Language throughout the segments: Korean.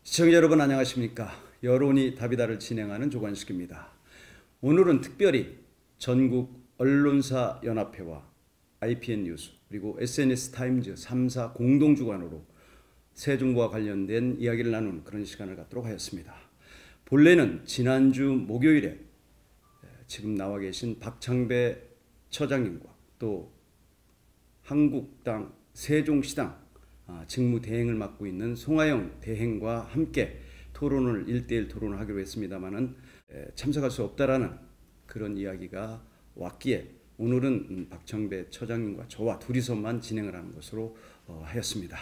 시청자 여러분 안녕하십니까? 여론이 답이다를 진행하는 조관식입니다. 오늘은 특별히 전국 언론사 연합회와 IPN 뉴스 그리고 SNS 타임즈 3사 공동주관으로 새 정부와 관련된 이야기를 나누는 그런 시간을 갖도록 하였습니다. 본래는 지난주 목요일에 지금 나와 계신 박창배 처장님과 또 한국당 세종시당 직무대행을 맡고 있는 송하영 대행과 함께 토론을 1대1 토론을 하기로 했습니다마는 참석할 수 없다라는 그런 이야기가 왔기에 오늘은 박창배 처장님과 저와 둘이서만 진행을 하는 것으로 하였습니다.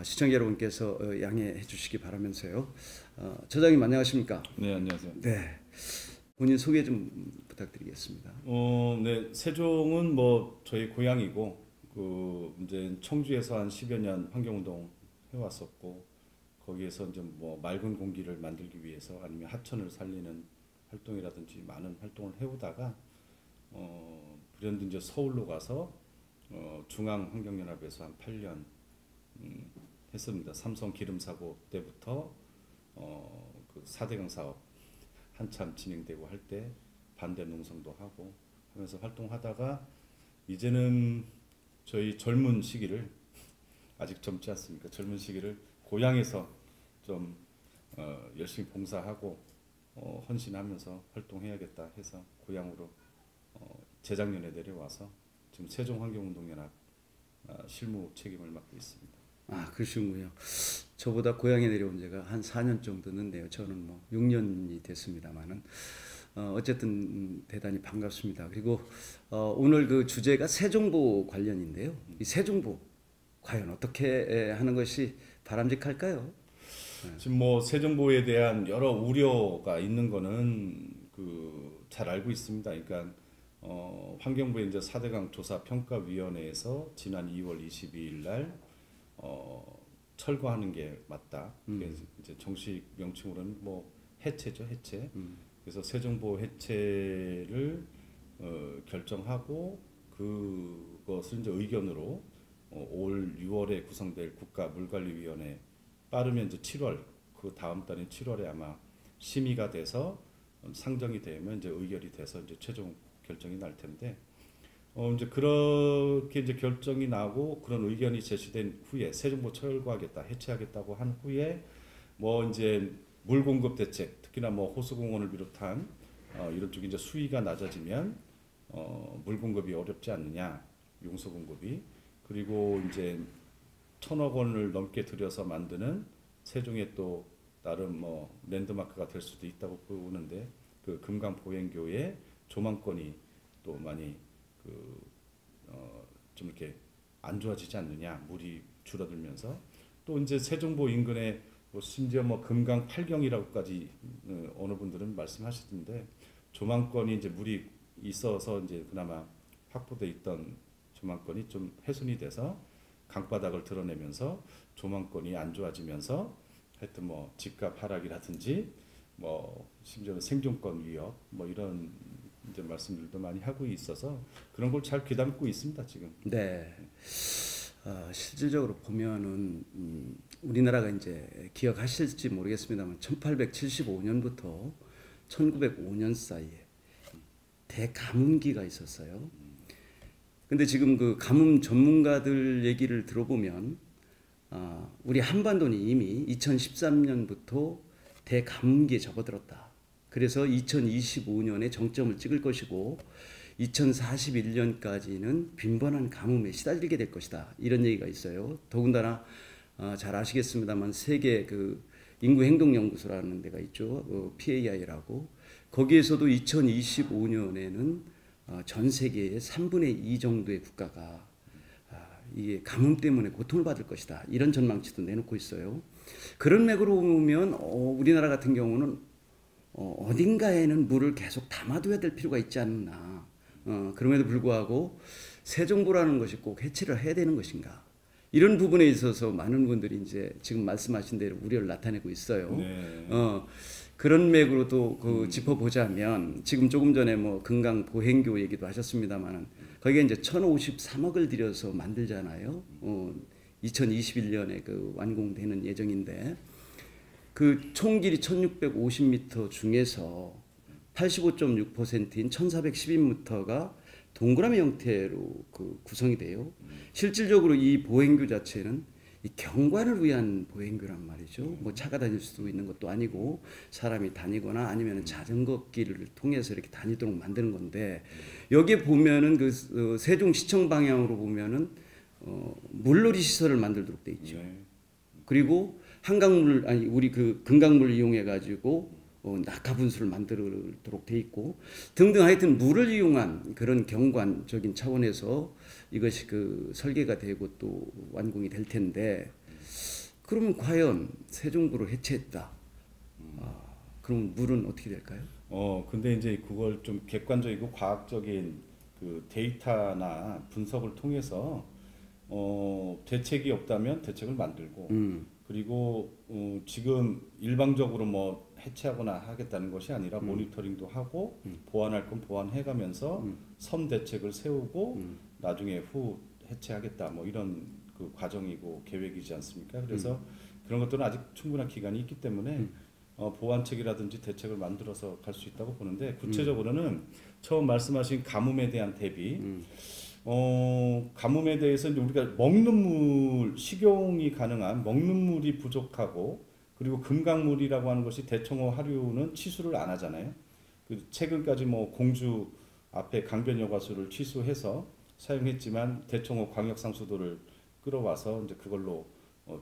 시청자 여러분께서 양해해 주시기 바라면서요. 처장님 안녕하십니까? 네, 안녕하세요. 네, 본인 소개 좀 부탁드리겠습니다. 네, 세종은 뭐 저희 고향이고 이제 청주에서 한 10여 년 환경운동 해왔었고 거기에서 이제 뭐 맑은 공기를 만들기 위해서 아니면 하천을 살리는 활동이라든지 많은 활동을 해오다가 불현듯 이제 서울로 가서 중앙환경연합에서 한 8년 했습니다. 삼성 기름 사고 때부터 그 4대강 사업 한참 진행되고 할 때 반대 농성도 하고 하면서 활동하다가 이제는 저희 젊은 시기를 아직 젊지 않습니까? 젊은 시기를 고향에서 좀 열심히 봉사하고 헌신하면서 활동해야겠다 해서 고향으로 재작년에 내려와서 지금 세종환경운동연합 실무 책임을 맡고 있습니다. 그러시군요. 저보다 고향에 내려온 지가 한 4년 정도 는데요. 저는 뭐 6년이 됐습니다만은 어쨌든 대단히 반갑습니다. 그리고 오늘 그 주제가 새정보 관련인데요. 이 새정보 과연 어떻게 하는 것이 바람직할까요? 지금 뭐 새정보에 대한 여러 우려가 있는 거는 잘 알고 있습니다. 그러니까 환경부의 이제 4대강 조사 평가위원회에서 지난 2월 22일 날 철거하는 게 맞다. 이제 정식 명칭으로는 뭐 해체죠, 해체. 그래서 새정보 해체를 결정하고 그것을 이제 의견으로 올 6월에 구성될 국가물관리위원회 빠르면 이제 7월 그 다음 달인 7월에 아마 심의가 돼서 상정이 되면 이제 의결이 돼서 이제 최종 결정이 날 텐데 이제 그렇게 이제 결정이 나고 그런 의견이 제시된 후에 새정보 철거하겠다, 해체하겠다고 한 후에 뭐 이제 물 공급 대책, 특히나 뭐 호수공원을 비롯한 이런 쪽이 이제 수위가 낮아지면 물 공급이 어렵지 않느냐, 용서 공급이. 그리고 이제 1,000억 원을 넘게 들여서 만드는 세종의 또 나름 뭐 랜드마크가 될 수도 있다고 보는데 그 금강 보행교의 조망권이 또 많이 좀 이렇게 안 좋아지지 않느냐, 물이 줄어들면서. 또 이제 세종보 인근에 뭐 심지어 뭐 금강 8경이라고까지 어느 분들은 말씀하시던데 조망권이 이제 물이 있어서 이제 그나마 확보돼 있던 조망권이 좀 훼손이 돼서 강바닥을 드러내면서 조망권이 안 좋아지면서 하여튼 뭐 집값 하락이라든지 뭐 심지어는 생존권 위협 뭐 이런 이제 말씀들도 많이 하고 있어서 그런 걸 잘 귀담고 있습니다 지금. 네. 실질적으로 보면은 우리나라가 이제 기억하실지 모르겠습니다만 1875년부터 1905년 사이에 대가뭄기가 있었어요. 근데 지금 그 가뭄 전문가들 얘기를 들어보면 우리 한반도는 이미 2013년부터 대가뭄기에 접어들었다. 그래서 2025년에 정점을 찍을 것이고 2041년까지는 빈번한 가뭄에 시달리게 될 것이다. 이런 얘기가 있어요. 더군다나 잘 아시겠습니다만 세계 그 인구행동연구소라는 데가 있죠. PAI라고. 거기에서도 2025년에는 전 세계의 3분의 2 정도의 국가가 이게 가뭄 때문에 고통을 받을 것이다. 이런 전망치도 내놓고 있어요. 그런 맥으로 보면 우리나라 같은 경우는 어딘가에는 물을 계속 담아둬야 될 필요가 있지 않나. 그럼에도 불구하고 새정보라는 것이 꼭 해체를 해야 되는 것인가. 이런 부분에 있어서 많은 분들이 이제 지금 말씀하신 대로 우려를 나타내고 있어요. 네. 그런 맥으로도 짚어보자면 지금 조금 전에 뭐 금강 보행교 얘기도 하셨습니다만 거기에 이제 1,053억을 들여서 만들잖아요. 2021년에 그 완공되는 예정인데 그 총 길이 1650m 중에서 85.6%인 1412m가 동그라미 형태로 그 구성이 돼요. 실질적으로 이 보행교 자체는 이 경관을 위한 보행교란 말이죠. 뭐 차가 다닐 수도 있는 것도 아니고 사람이 다니거나 아니면 자전거 길을 통해서 이렇게 다니도록 만드는 건데, 여기에 보면은 그 세종시청 방향으로 보면은 물놀이 시설을 만들도록 돼 있죠. 네. 그리고 한강물, 아니 우리 그 금강물 이용해 가지고 낙하 분수를 만들도록 돼 있고 등등, 하여튼 물을 이용한 그런 경관적인 차원에서 이것이 그 설계가 되고 또 완공이 될 텐데, 그러면 과연 세종부를 해체했다. 그럼 물은 어떻게 될까요? 근데 이제 그걸 좀 객관적이고 과학적인 그 데이터나 분석을 통해서 대책이 없다면 대책을 만들고, 그리고 지금 일방적으로 뭐 해체하거나 하겠다는 것이 아니라 모니터링도 하고 보완할 건 보완해가면서 선 대책을 세우고 나중에 후 해체하겠다 뭐 이런 그 과정이고 계획이지 않습니까? 그래서 그런 것들은 아직 충분한 기간이 있기 때문에 보완책이라든지 대책을 만들어서 갈 수 있다고 보는데, 구체적으로는 처음 말씀하신 가뭄에 대한 대비, 가뭄에 대해서 이제 우리가 먹는 물, 식용이 가능한 먹는 물이 부족하고, 그리고 금강물이라고 하는 것이 대청호 하류는 취수를 안 하잖아요. 그 최근까지 뭐 공주 앞에 강변 여과수를 취수해서 사용했지만 대청호 광역상수도를 끌어와서 이제 그걸로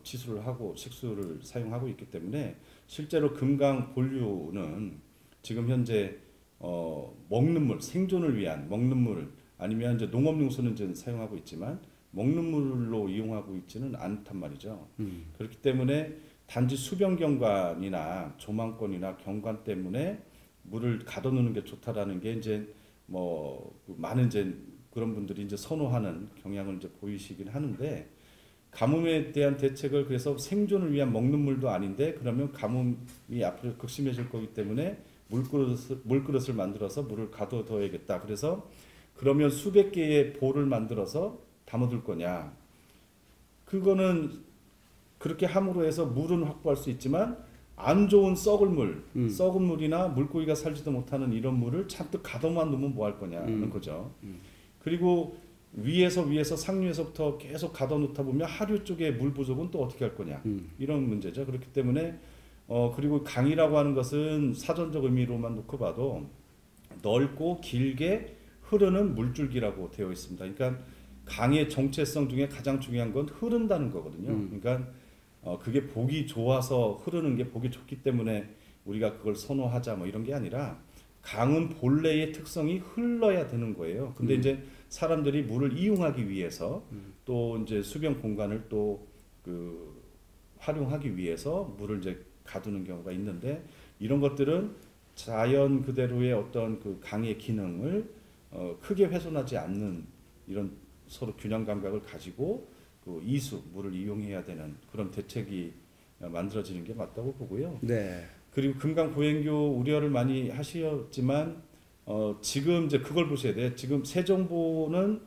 취수를 하고 식수를 사용하고 있기 때문에 실제로 금강 본류는 지금 현재 먹는 물, 생존을 위한 먹는 물, 아니면 이제 농업용수는 이제 사용하고 있지만 먹는 물로 이용하고 있지는 않단 말이죠. 그렇기 때문에 단지 수변 경관이나 조망권이나 경관 때문에 물을 가둬놓는 게 좋다라는 게 이제 뭐 많은 이제 그런 분들이 이제 선호하는 경향을 이제 보이시긴 하는데, 가뭄에 대한 대책을 그래서 생존을 위한 먹는 물도 아닌데 그러면 가뭄이 앞으로 극심해질 거기 때문에 물그릇을 만들어서 물을 가둬둬야겠다. 그래서 그러면 수백 개의 보를 만들어서 담아둘 거냐? 그거는 그렇게 함으로 해서 물은 확보할 수 있지만 안 좋은 썩은 물이나 물고기가 살지도 못하는 이런 물을 잔뜩 가둬만 두면 뭐 할 거냐는 거죠. 그리고 위에서 상류에서부터 계속 가둬놓다 보면 하류 쪽에 물 부족은 또 어떻게 할 거냐, 이런 문제죠. 그렇기 때문에 그리고 강이라고 하는 것은 사전적 의미로만 놓고 봐도 넓고 길게 흐르는 물줄기라고 되어 있습니다. 그러니까 강의 정체성 중에 가장 중요한 건 흐른다는 거거든요. 그러니까 그게 보기 좋아서 흐르는 게 보기 좋기 때문에 우리가 그걸 선호하자 뭐 이런 게 아니라, 강은 본래의 특성이 흘러야 되는 거예요. 근데 이제 사람들이 물을 이용하기 위해서 또 이제 수변 공간을 또 그 활용하기 위해서 물을 이제 가두는 경우가 있는데, 이런 것들은 자연 그대로의 어떤 그 강의 기능을 크게 훼손하지 않는 이런 서로 균형 감각을 가지고 그 이수 물을 이용해야 되는 그런 대책이 만들어지는 게 맞다고 보고요. 네. 그리고 금강 보행교 우려를 많이 하셨지만 지금 이제 그걸 보셔야 돼요. 지금 세종보는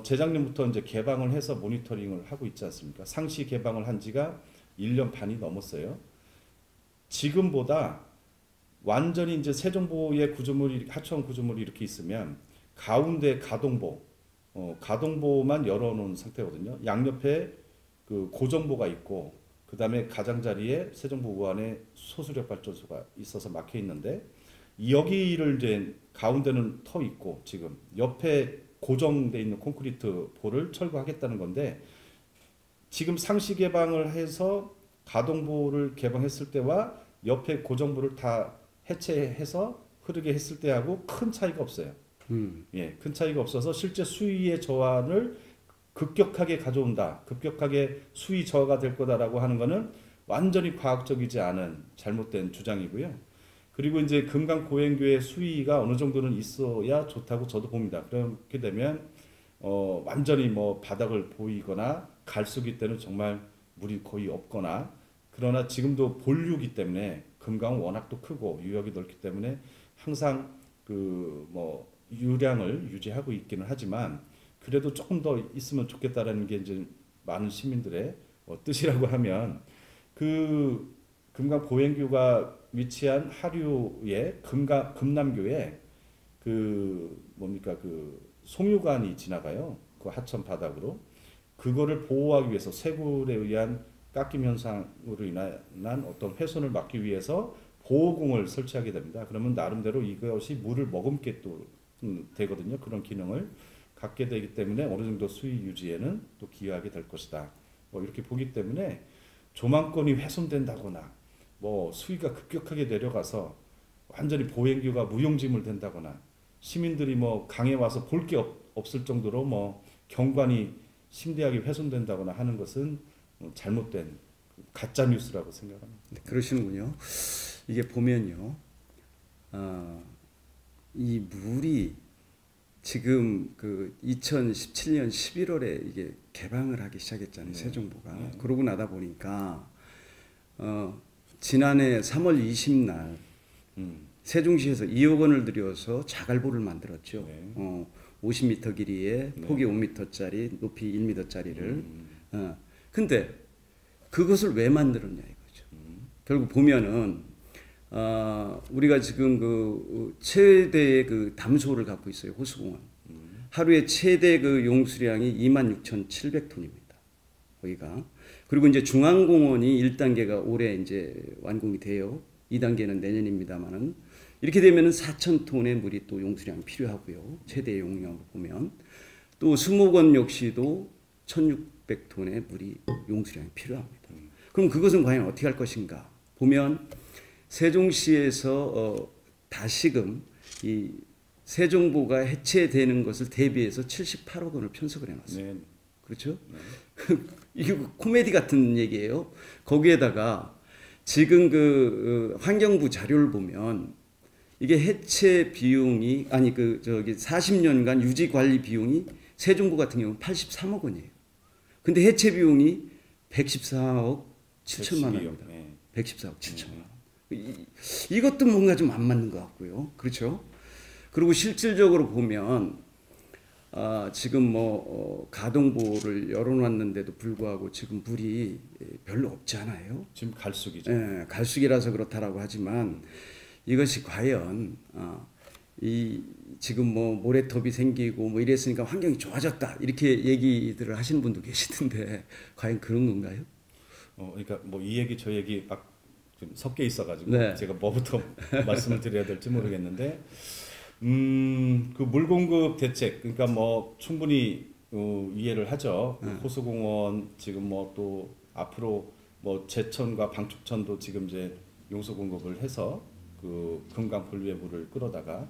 재작년부터 이제 개방을 해서 모니터링을 하고 있지 않습니까? 상시 개방을 한 지가 1년 반이 넘었어요. 지금보다 완전히 이제 세종보의 구조물이, 하천 구조물이 이렇게 있으면 가운데 가동보만 열어놓은 상태거든요. 양옆에 그 고정보가 있고, 그 다음에 가장자리에 세종보 우안에 소수력 발전소가 있어서 막혀 있는데, 여기를 이제 가운데는 터 있고 지금 옆에 고정돼 있는 콘크리트 볼을 철거하겠다는 건데, 지금 상시 개방을 해서 가동보를 개방했을 때와 옆에 고정보를 다 해체해서 흐르게 했을 때하고 큰 차이가 없어요. 예, 큰 차이가 없어서 실제 수위의 저하를 급격하게 가져온다, 급격하게 수위 저하가 될 거다라고 하는 거는 완전히 과학적이지 않은 잘못된 주장이고요. 그리고 이제 금강 보행교의 수위가 어느 정도는 있어야 좋다고 저도 봅니다. 그렇게 되면 완전히 뭐 바닥을 보이거나 갈수기 때는 정말 물이 거의 없거나, 그러나 지금도 본류기 때문에 금강은 워낙 또 크고 유역이 넓기 때문에 항상 그 뭐 유량을 유지하고 있기는 하지만 그래도 조금 더 있으면 좋겠다라는 게 이제 많은 시민들의 뜻이라고 하면, 그 금강 보행교가 위치한 하류의 금남교에 그 뭡니까 그 송유관이 지나가요. 그 하천 바닥으로 그거를 보호하기 위해서 쇄골에 의한 깎임 현상으로 인한 어떤 훼손을 막기 위해서 보호공을 설치하게 됩니다. 그러면 나름대로 이것이 물을 머금게 또 되거든요. 그런 기능을 갖게 되기 때문에 어느 정도 수위 유지에는 또 기여하게 될 것이다. 뭐 이렇게 보기 때문에 조망권이 훼손된다거나 뭐 수위가 급격하게 내려가서 완전히 보행교가 무용지물 된다거나 시민들이 뭐 강에 와서 볼 게 없을 정도로 뭐 경관이 심대하게 훼손된다거나 하는 것은 잘못된 가짜 뉴스라고 생각합니다. 네, 그러시는군요. 이게 보면요, 이 물이 지금 그 2017년 11월에 이게 개방을 하기 시작했잖아요. 네. 세종보가. 네. 그러고 나다 보니까 지난해 3월 20날 세종시에서 2억 원을 들여서 자갈보를 만들었죠. 네. 50m 길이에 폭이 5m짜리, 높이 1m짜리를. 근데 그것을 왜 만들었냐 이거죠. 결국 보면은 우리가 지금 그 최대의 그 담소를 갖고 있어요. 호수공원. 하루에 최대 그 용수량이 26,700톤입니다. 거기가. 그리고 이제 중앙공원이 1단계가 올해 이제 완공이 돼요. 2단계는 내년입니다만은 이렇게 되면은 4,000톤의 물이 또 용수량이 필요하고요. 최대 용량으로 보면 또 수목원 역시도 1,600톤의 물이 용수량이 필요합니다. 그럼 그것은 과연 어떻게 할 것인가? 보면 세종시에서 다시금 이 세종보가 해체되는 것을 대비해서 78억 원을 편성을 해놨어요. 네. 그렇죠? 네. 이게 코미디 같은 얘기예요. 거기에다가 지금 그 환경부 자료를 보면 이게 해체 비용이 아니 그 저기 40년간 유지 관리 비용이 세종보 같은 경우는 83억 원이에요. 근데 해체 비용이 114억 7천만 원입니다. 네. 114억 7천만 원. 이것도 뭔가 좀 안 맞는 것 같고요. 그렇죠? 그리고 실질적으로 보면 지금 뭐 가동보를 열어놨는데도 불구하고 지금 물이 별로 없지 않아요? 지금 갈수기죠. 예, 갈수기라서 그렇다라고 하지만 이것이 과연 이 지금 뭐 모래톱이 생기고 뭐 이랬으니까 환경이 좋아졌다 이렇게 얘기들을 하시는 분도 계시던데 과연 그런 건가요? 그러니까 뭐 이 얘기 저 얘기 막 좀 섞여 있어가지고 네. 제가 뭐부터 말씀을 드려야 될지 모르겠는데 그 물공급 대책 그러니까 뭐 충분히 이해를 하죠. 호수공원 지금 뭐 또 앞으로 뭐 제천과 방축천도 지금 이제 용수 공급을 해서 그 금강 본류의 물을 끌어다가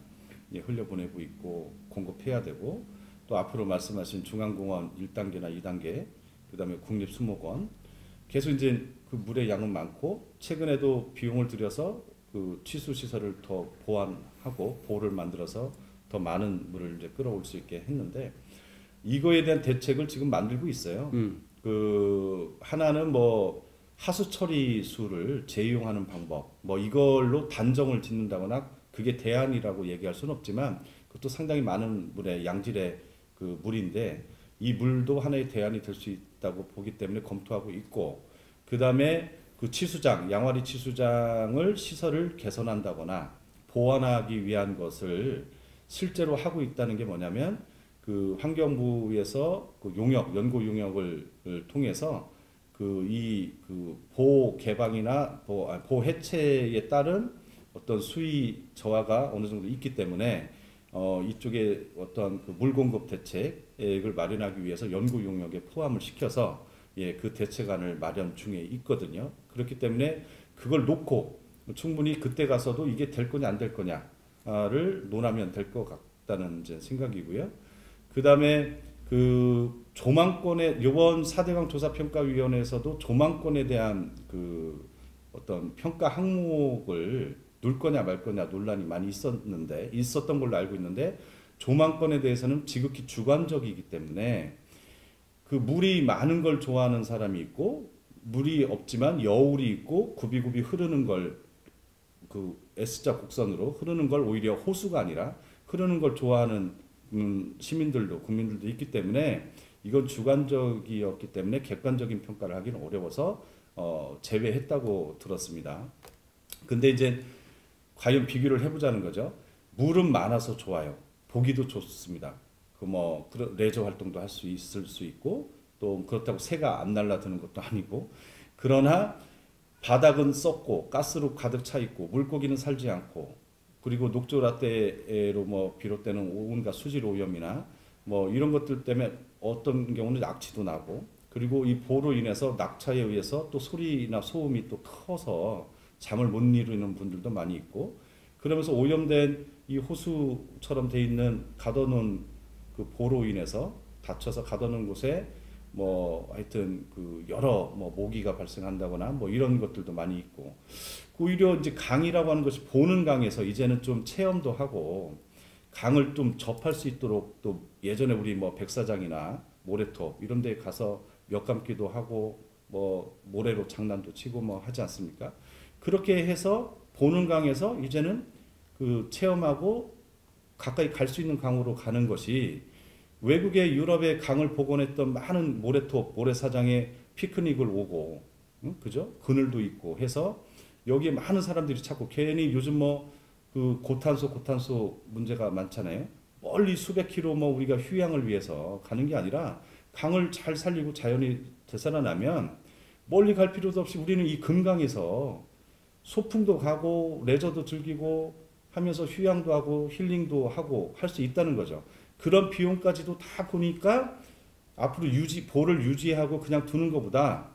흘려보내고 있고 공급해야 되고 또 앞으로 말씀하신 중앙공원 1단계나 2단계 그다음에 국립수목원 계속 이제 그 물의 양은 많고 최근에도 비용을 들여서 그 취수 시설을 더 보완하고 보호를 만들어서 더 많은 물을 이제 끌어올 수 있게 했는데 이거에 대한 대책을 지금 만들고 있어요. 그 하나는 뭐 하수 처리수를 재이용하는 방법 뭐 이걸로 단정을 짓는다거나 그게 대안이라고 얘기할 수는 없지만 그것도 상당히 많은 물의 양질의 그 물인데 이 물도 하나의 대안이 될 수 있다고 보기 때문에 검토하고 있고 그 다음에 그 치수장 양화리 치수장을 시설을 개선한다거나 보완하기 위한 것을 실제로 하고 있다는 게 뭐냐면 그 환경부에서 그 용역 연구 용역을 통해서 그 보호 개방이나 보호 해체에 따른 어떤 수위 저하가 어느 정도 있기 때문에 이쪽에 어떤 그 물 공급 대책을 마련하기 위해서 연구 용역에 포함을 시켜서 그 대책안을 마련 중에 있거든요. 그렇기 때문에 그걸 놓고 충분히 그때 가서도 이게 될 거냐 안 될 거냐를 논하면 될 것 같다는 이제 생각이고요. 그 다음에 그 조망권에 이번 4대강 조사평가위원회에서도 조망권에 대한 그 어떤 평가 항목을 놓을 거냐 말 거냐 논란이 많이 있었던 걸로 알고 있는데 조망권에 대해서는 지극히 주관적이기 때문에 그 물이 많은 걸 좋아하는 사람이 있고 물이 없지만 여울이 있고 굽이굽이 흐르는 걸 그 S자 곡선으로 흐르는 걸 오히려 호수가 아니라 흐르는 걸 좋아하는 시민들도 국민들도 있기 때문에 이건 주관적이었기 때문에 객관적인 평가를 하기는 어려워서 제외했다고 들었습니다. 근데 이제 과연 비교를 해보자는 거죠. 물은 많아서 좋아요. 보기도 좋습니다. 그 뭐 레저 활동도 할 수 있을 수 있고 또 그렇다고 새가 안 날라드는 것도 아니고 그러나 바닥은 썩고 가스로 가득 차 있고 물고기는 살지 않고 그리고 녹조라떼로 뭐 비롯되는 온갖 수질 오염이나 뭐 이런 것들 때문에 어떤 경우는 악취도 나고 그리고 이 보로 인해서 낙차에 의해서 또 소리나 소음이 또 커서 잠을 못 이루는 분들도 많이 있고 그러면서 오염된 이 호수처럼 돼 있는 가둬놓은 그 보로 인해서 닫혀서 가둬놓은 곳에 뭐 하여튼 그 여러 뭐 모기가 발생한다거나 뭐 이런 것들도 많이 있고 오히려 이제 강이라고 하는 것이 보는 강에서 이제는 좀 체험도 하고 강을 좀 접할 수 있도록 또 예전에 우리 뭐 백사장이나 모래톱 이런 데 가서 몇 감기도 하고 뭐 모래로 장난도 치고 뭐 하지 않습니까? 그렇게 해서 보는 강에서 이제는 그 체험하고 가까이 갈 수 있는 강으로 가는 것이 외국의 유럽의 강을 복원했던 많은 모래톱, 모래사장에 피크닉을 오고, 그죠? 그늘도 있고 해서 여기에 많은 사람들이 찾고 괜히 요즘 뭐 그 고탄소 문제가 많잖아요. 멀리 수백 킬로 뭐 우리가 휴양을 위해서 가는 게 아니라 강을 잘 살리고 자연이 되살아나면 멀리 갈 필요도 없이 우리는 이 금강에서 소풍도 가고 레저도 즐기고 하면서 휴양도 하고 힐링도 하고 할 수 있다는 거죠. 그런 비용까지도 다 보니까 앞으로 보를 유지하고 그냥 두는 것보다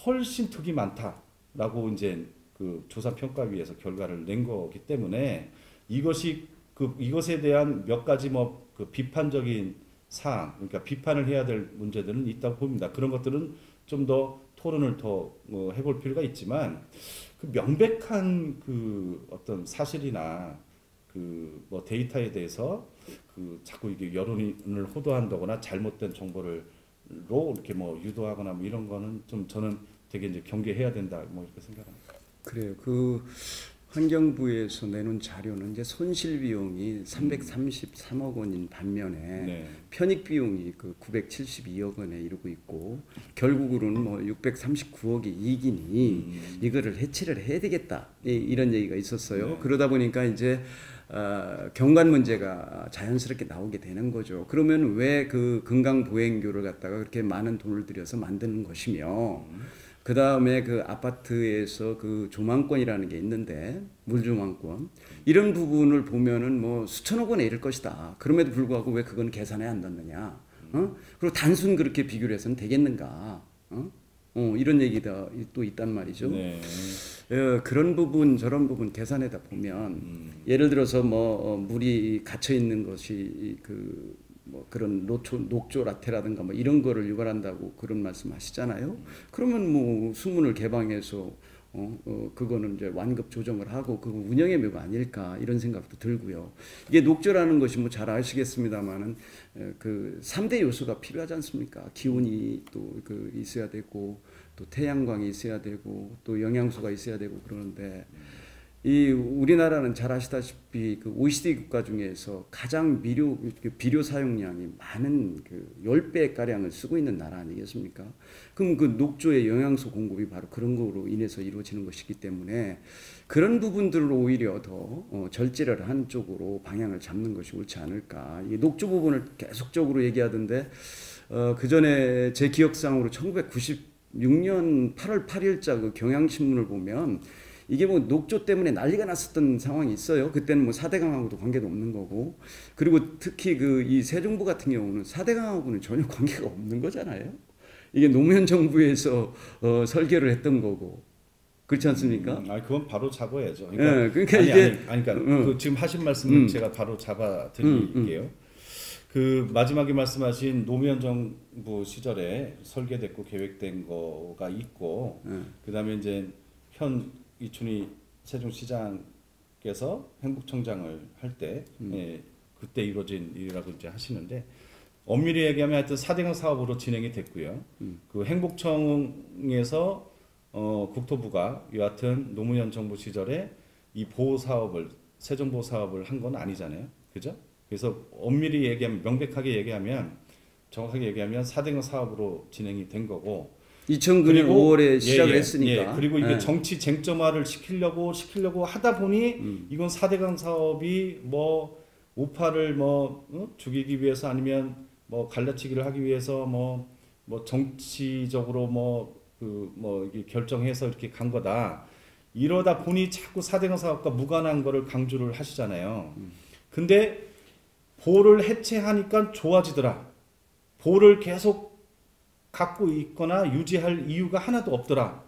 훨씬 득이 많다라고 이제 그 조사평가위에서 결과를 낸 거기 때문에 이것에 대한 몇 가지 뭐 그 비판적인 사항, 그러니까 비판을 해야 될 문제들은 있다고 봅니다. 그런 것들은 좀 더 토론을 더 해볼 필요가 있지만 그 명백한 그 어떤 사실이나 그 뭐 데이터에 대해서 그 자꾸 이게 여론을 호도한다거나 잘못된 정보를로 이렇게 뭐 유도하거나 뭐 이런 거는 좀 저는 되게 이제 경계해야 된다 뭐 이렇게 생각합니다. 그래요. 그 환경부에서 내놓은 자료는 이제 손실 비용이 333억 원인 반면에 네. 편익 비용이 그 972억 원에 이르고 있고 결국으로는 뭐 639억이 이익이니 이거를 해체를 해야 되겠다 이런 얘기가 있었어요. 네. 그러다 보니까 이제 경관 문제가 자연스럽게 나오게 되는 거죠. 그러면 왜 그 금강 보행교를 갖다가 그렇게 많은 돈을 들여서 만드는 것이며 그 다음에 그 아파트에서 그 조망권이라는 게 있는데 물조망권 이런 부분을 보면은 뭐 수천억 원에 이를 것이다. 그럼에도 불구하고 왜 그건 계산에 안 넣느냐? 그리고 단순 그렇게 비교를 해서는 되겠는가? 이런 얘기가 또 있단 말이죠. 네. 그런 부분 저런 부분 계산해다 보면 예를 들어서 뭐 물이 갇혀 있는 것이 그 뭐 그런 녹조 라테라든가 뭐 이런 거를 유발한다고 그런 말씀하시잖아요. 그러면 뭐 수문을 개방해서 그거는 이제 완급 조정을 하고 그거 운영의 묘가 아닐까 이런 생각도 들고요. 이게 녹조라는 것이 뭐 잘 아시겠습니다만은 그 3대 요소가 필요하지 않습니까? 기온이 또 그 있어야 되고 또 태양광이 있어야 되고 또 영양소가 있어야 되고 그러는데 이 우리나라는 잘 아시다시피 그 OECD 국가 중에서 가장 비료 사용량이 많은 그 10배 가량을 쓰고 있는 나라 아니겠습니까? 그럼 그 녹조의 영양소 공급이 바로 그런 거로 인해서 이루어지는 것이기 때문에 그런 부분들로 오히려 더 절제를 한 쪽으로 방향을 잡는 것이 옳지 않을까. 이 녹조 부분을 계속적으로 얘기하던데 그 전에 제 기억상으로 1996년 8월 8일자 그 경향신문을 보면 이게 뭐 녹조 때문에 난리가 났었던 상황이 있어요. 그때는 뭐 4대 강하고도 관계도 없는 거고. 그리고 특히 그 이 새 정부 같은 경우는 4대 강하고는 전혀 관계가 없는 거잖아요. 이게 노무현 정부에서 설계를 했던 거고. 그렇지 않습니까? 그건 바로 잡아야죠. 그러니까, 네, 그러니까 이게 그러니까 그 지금 하신 말씀은 제가 바로 잡아 드릴게요. 그 마지막에 말씀하신 노무현 정부 시절에 설계됐고 계획된 거가 있고 그다음에 이제 현 이춘희 세종시장께서 행복청장을 할 때 그때 이루어진 일이라고 이제 하시는데 엄밀히 얘기하면 하여튼 4대강 사업으로 진행이 됐고요. 그 행복청에서 국토부가 여하튼 노무현 정부 시절에 이 보호 사업을 세종보호 사업을 한 건 아니잖아요. 그죠? 그래서 엄밀히 얘기하면 명백하게 얘기하면 정확하게 얘기하면 4대강 사업으로 진행이 된 거고 2009년 5월에 시작을 예, 했으니까. 예, 그리고 이게 예. 정치 쟁점화를 시키려고 하다 보니 이건 4대강 사업이 뭐 우파를 죽이기 위해서 아니면 뭐 갈라치기를 하기 위해서 뭐 정치적으로 이게 결정해서 이렇게 간 거다. 이러다 보니 자꾸 4대강 사업과 무관한 거를 강조를 하시잖아요. 근데 보를 해체하니까 좋아지더라. 보를 계속 갖고 있거나 유지할 이유가 하나도 없더라.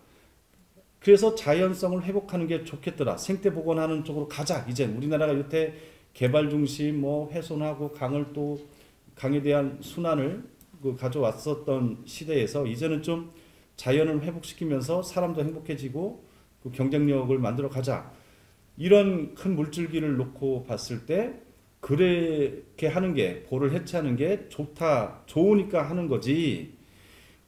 그래서 자연성을 회복하는 게 좋겠더라. 생태 복원하는 쪽으로 가자. 이제 우리나라가 여태 개발 중심 훼손하고 강에 대한 순환을 가져왔었던 시대에서 이제는 좀 자연을 회복시키면서 사람도 행복해지고 그 경쟁력을 만들어 가자. 이런 큰 물줄기를 놓고 봤을 때 그렇게 하는 게 보를 해체하는 게 좋으니까 하는 거지.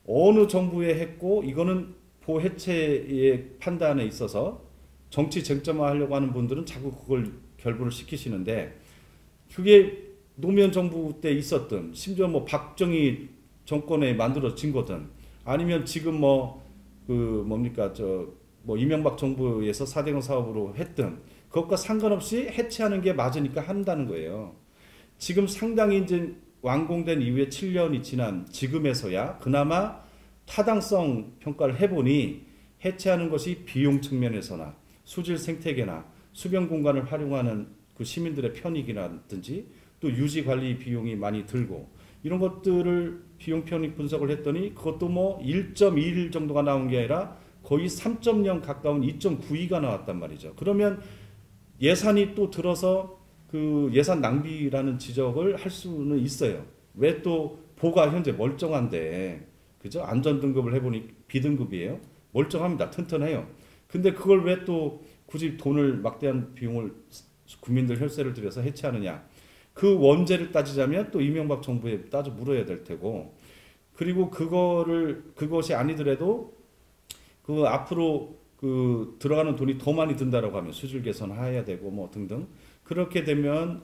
어느 정부에 했고 이거는 보 해체의 판단에 있어서 정치 쟁점화하려고 하는 분들은 자꾸 그걸 결부를 시키시는데 그게 노무현 정부 때 있었든 심지어 박정희 정권에 만들어진 거든 아니면 지금 이명박 정부에서 4대강 사업으로 했든 그것과 상관없이 해체하는 게 맞으니까 한다는 거예요. 지금 상당히 이제 완공된 이후에 7년이 지난 지금에서야 그나마 타당성 평가를 해보니 해체하는 것이 비용 측면에서나 수질 생태계나 수변 공간을 활용하는 그 시민들의 편익이라든지 또 유지 관리 비용이 많이 들고 이런 것들을 비용 편익 분석을 했더니 그것도 1.21 정도가 나온 게 아니라 거의 3.0 가까운 2.92가 나왔단 말이죠. 그러면 예산이 또 들어서 그 예산 낭비라는 지적을 할 수는 있어요. 왜 또 보가 현재 멀쩡한데, 그죠? 안전 등급을 해보니 B등급이에요. 멀쩡합니다. 튼튼해요. 근데 그걸 왜 또 굳이 돈을 막대한 비용을 국민들 혈세를 들여서 해체하느냐? 그 원죄를 따지자면 또 이명박 정부에 따져 물어야 될 테고, 그리고 그것이 아니더라도 그 앞으로 그 들어가는 돈이 더 많이 든다라고 하면 수질 개선해야 되고 등등 그렇게 되면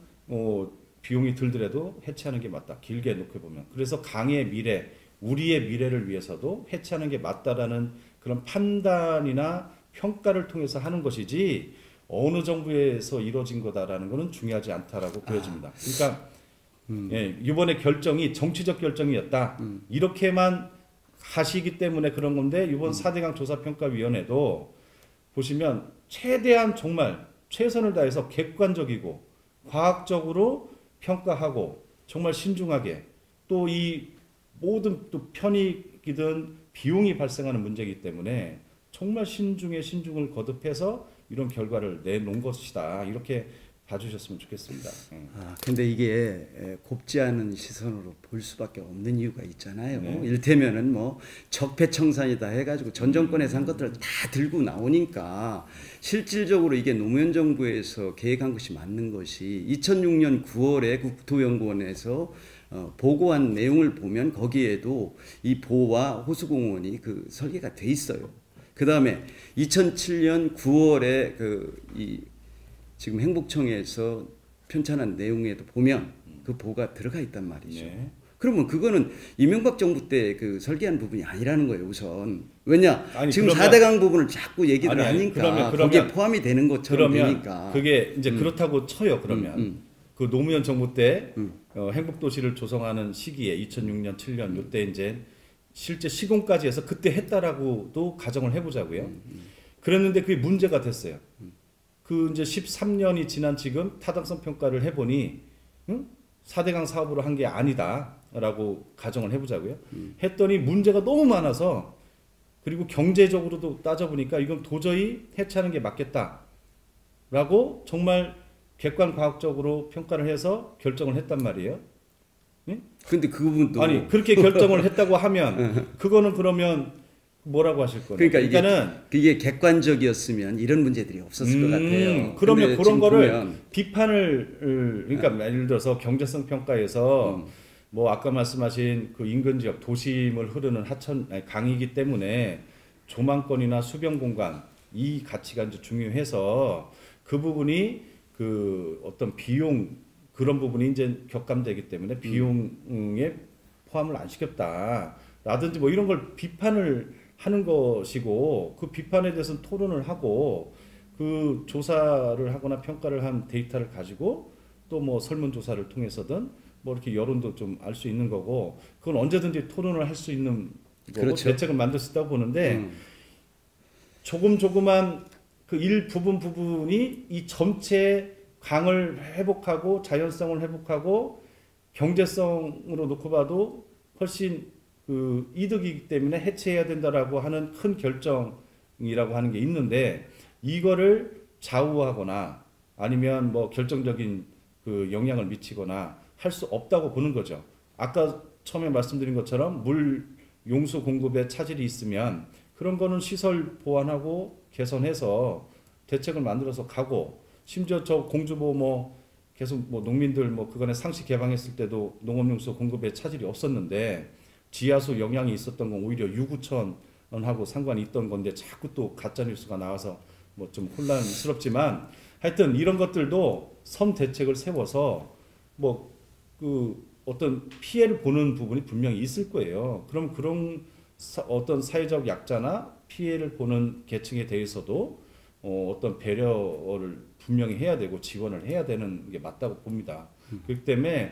비용이 들더라도 해체하는 게 맞다. 길게 놓고 보면 그래서 강의 미래, 우리의 미래를 위해서도 해체하는 게 맞다라는 그런 판단이나 평가를 통해서 하는 것이지 어느 정부에서 이루어진 거다라는 것은 중요하지 않다라고 보여집니다. 그러니까 예, 이번에 결정이 정치적 결정이었다. 이렇게만 하시기 때문에 그런 건데 이번 4대강 조사평가위원회도 보시면 최대한 정말 최선을 다해서 객관적이고 과학적으로 평가하고 정말 신중하게 또 이 모든 또 편익이든 비용이 발생하는 문제이기 때문에 정말 신중을 거듭해서 이런 결과를 내놓은 것이다. 이렇게 봐주셨으면 좋겠습니다. 근데 이게 곱지 않은 시선으로 볼 수밖에 없는 이유가 있잖아요. 네. 이를테면은 적폐청산이다 해가지고 전 정권에서 한 것들을 다 들고 나오니까 실질적으로 이게 노무현 정부에서 계획한 것이 맞는 것이 2006년 9월에 국토연구원에서 보고한 내용을 보면 거기에도 이 보와 호수공원이 그 설계가 돼 있어요. 그 다음에 2007년 9월에 지금 행복청에서 편찬한 내용에도 보면 그 보가 들어가 있단 말이죠. 네. 그러면 그거는 이명박 정부 때 그 설계한 부분이 아니라는 거예요, 우선. 왜냐? 지금 그러면, 4대강 부분을 자꾸 얘기를 하니까 그러면 거기에 포함이 되는 것처럼 되니까. 그게 이제 그렇다고 쳐요, 그러면. 그 노무현 정부 때 행복도시를 조성하는 시기에 2006년, 7년 이때 이제 실제 시공까지 해서 그때 했다라고도 가정을 해보자고요. 그랬는데 그게 문제가 됐어요. 그 이제 13년이 지난 지금 타당성 평가를 해보니 4대강 사업으로 한 게 아니다라고 가정을 해보자고요. 했더니 문제가 너무 많아서 그리고 경제적으로도 따져보니까 이건 도저히 해체하는 게 맞겠다라고 정말 객관 과학적으로 평가를 해서 결정을 했단 말이에요. 근데 그 부분도 아니 그렇게 결정을 했다고 하면 그거는 그러면 뭐라고 하실 거예요? 그러니까 이게 객관적이었으면 이런 문제들이 없었을 것 같아요. 그러면 그런 거를 비판을 그러니까 예를 들어서 경제성 평가에서 아까 말씀하신 그 인근 지역 도심을 흐르는 강이기 때문에 조망권이나 수변 공간 이 가치가 이제 중요해서 그 부분이 그 어떤 비용 그런 부분이 이제 격감되기 때문에 비용에 포함을 안 시켰다라든지 이런 걸 비판을 하는 것이고 그 비판에 대해서는 토론을 하고 그 조사를 하거나 평가를 한 데이터를 가지고 또 뭐 설문조사를 통해서든 뭐 이렇게 여론도 좀 알 수 있는 거고 그건 언제든지 토론을 할 수 있는 거고 그렇죠. 대책을 만들 수 있다고 보는데 조금만 그 부분이 이 전체 강을 회복하고 자연성을 회복하고 경제성으로 놓고 봐도 훨씬 그 이득이기 때문에 해체해야 된다라고 하는 큰 결정이라고 하는 게 있는데 이거를 좌우하거나 아니면 뭐 결정적인 그 영향을 미치거나 할 수 없다고 보는 거죠. 아까 처음에 말씀드린 것처럼 물 용수 공급에 차질이 있으면 그런 거는 시설 보완하고 개선해서 대책을 만들어서 가고 심지어 저 공주보 뭐 계속 뭐 농민들 뭐 그간에 상시 개방했을 때도 농업용수 공급에 차질이 없었는데 지하수 영향이 있었던 건 오히려 유구천하고 상관이 있던 건데 자꾸 또 가짜 뉴스가 나와서 뭐 좀 혼란스럽지만 하여튼 이런 것들도 선 대책을 세워서 뭐 그 어떤 피해를 보는 부분이 분명히 있을 거예요. 그럼 그런 어떤 사회적 약자나 피해를 보는 계층에 대해서도 어떤 배려를 분명히 해야 되고 지원을 해야 되는 게 맞다고 봅니다. 그렇기 때문에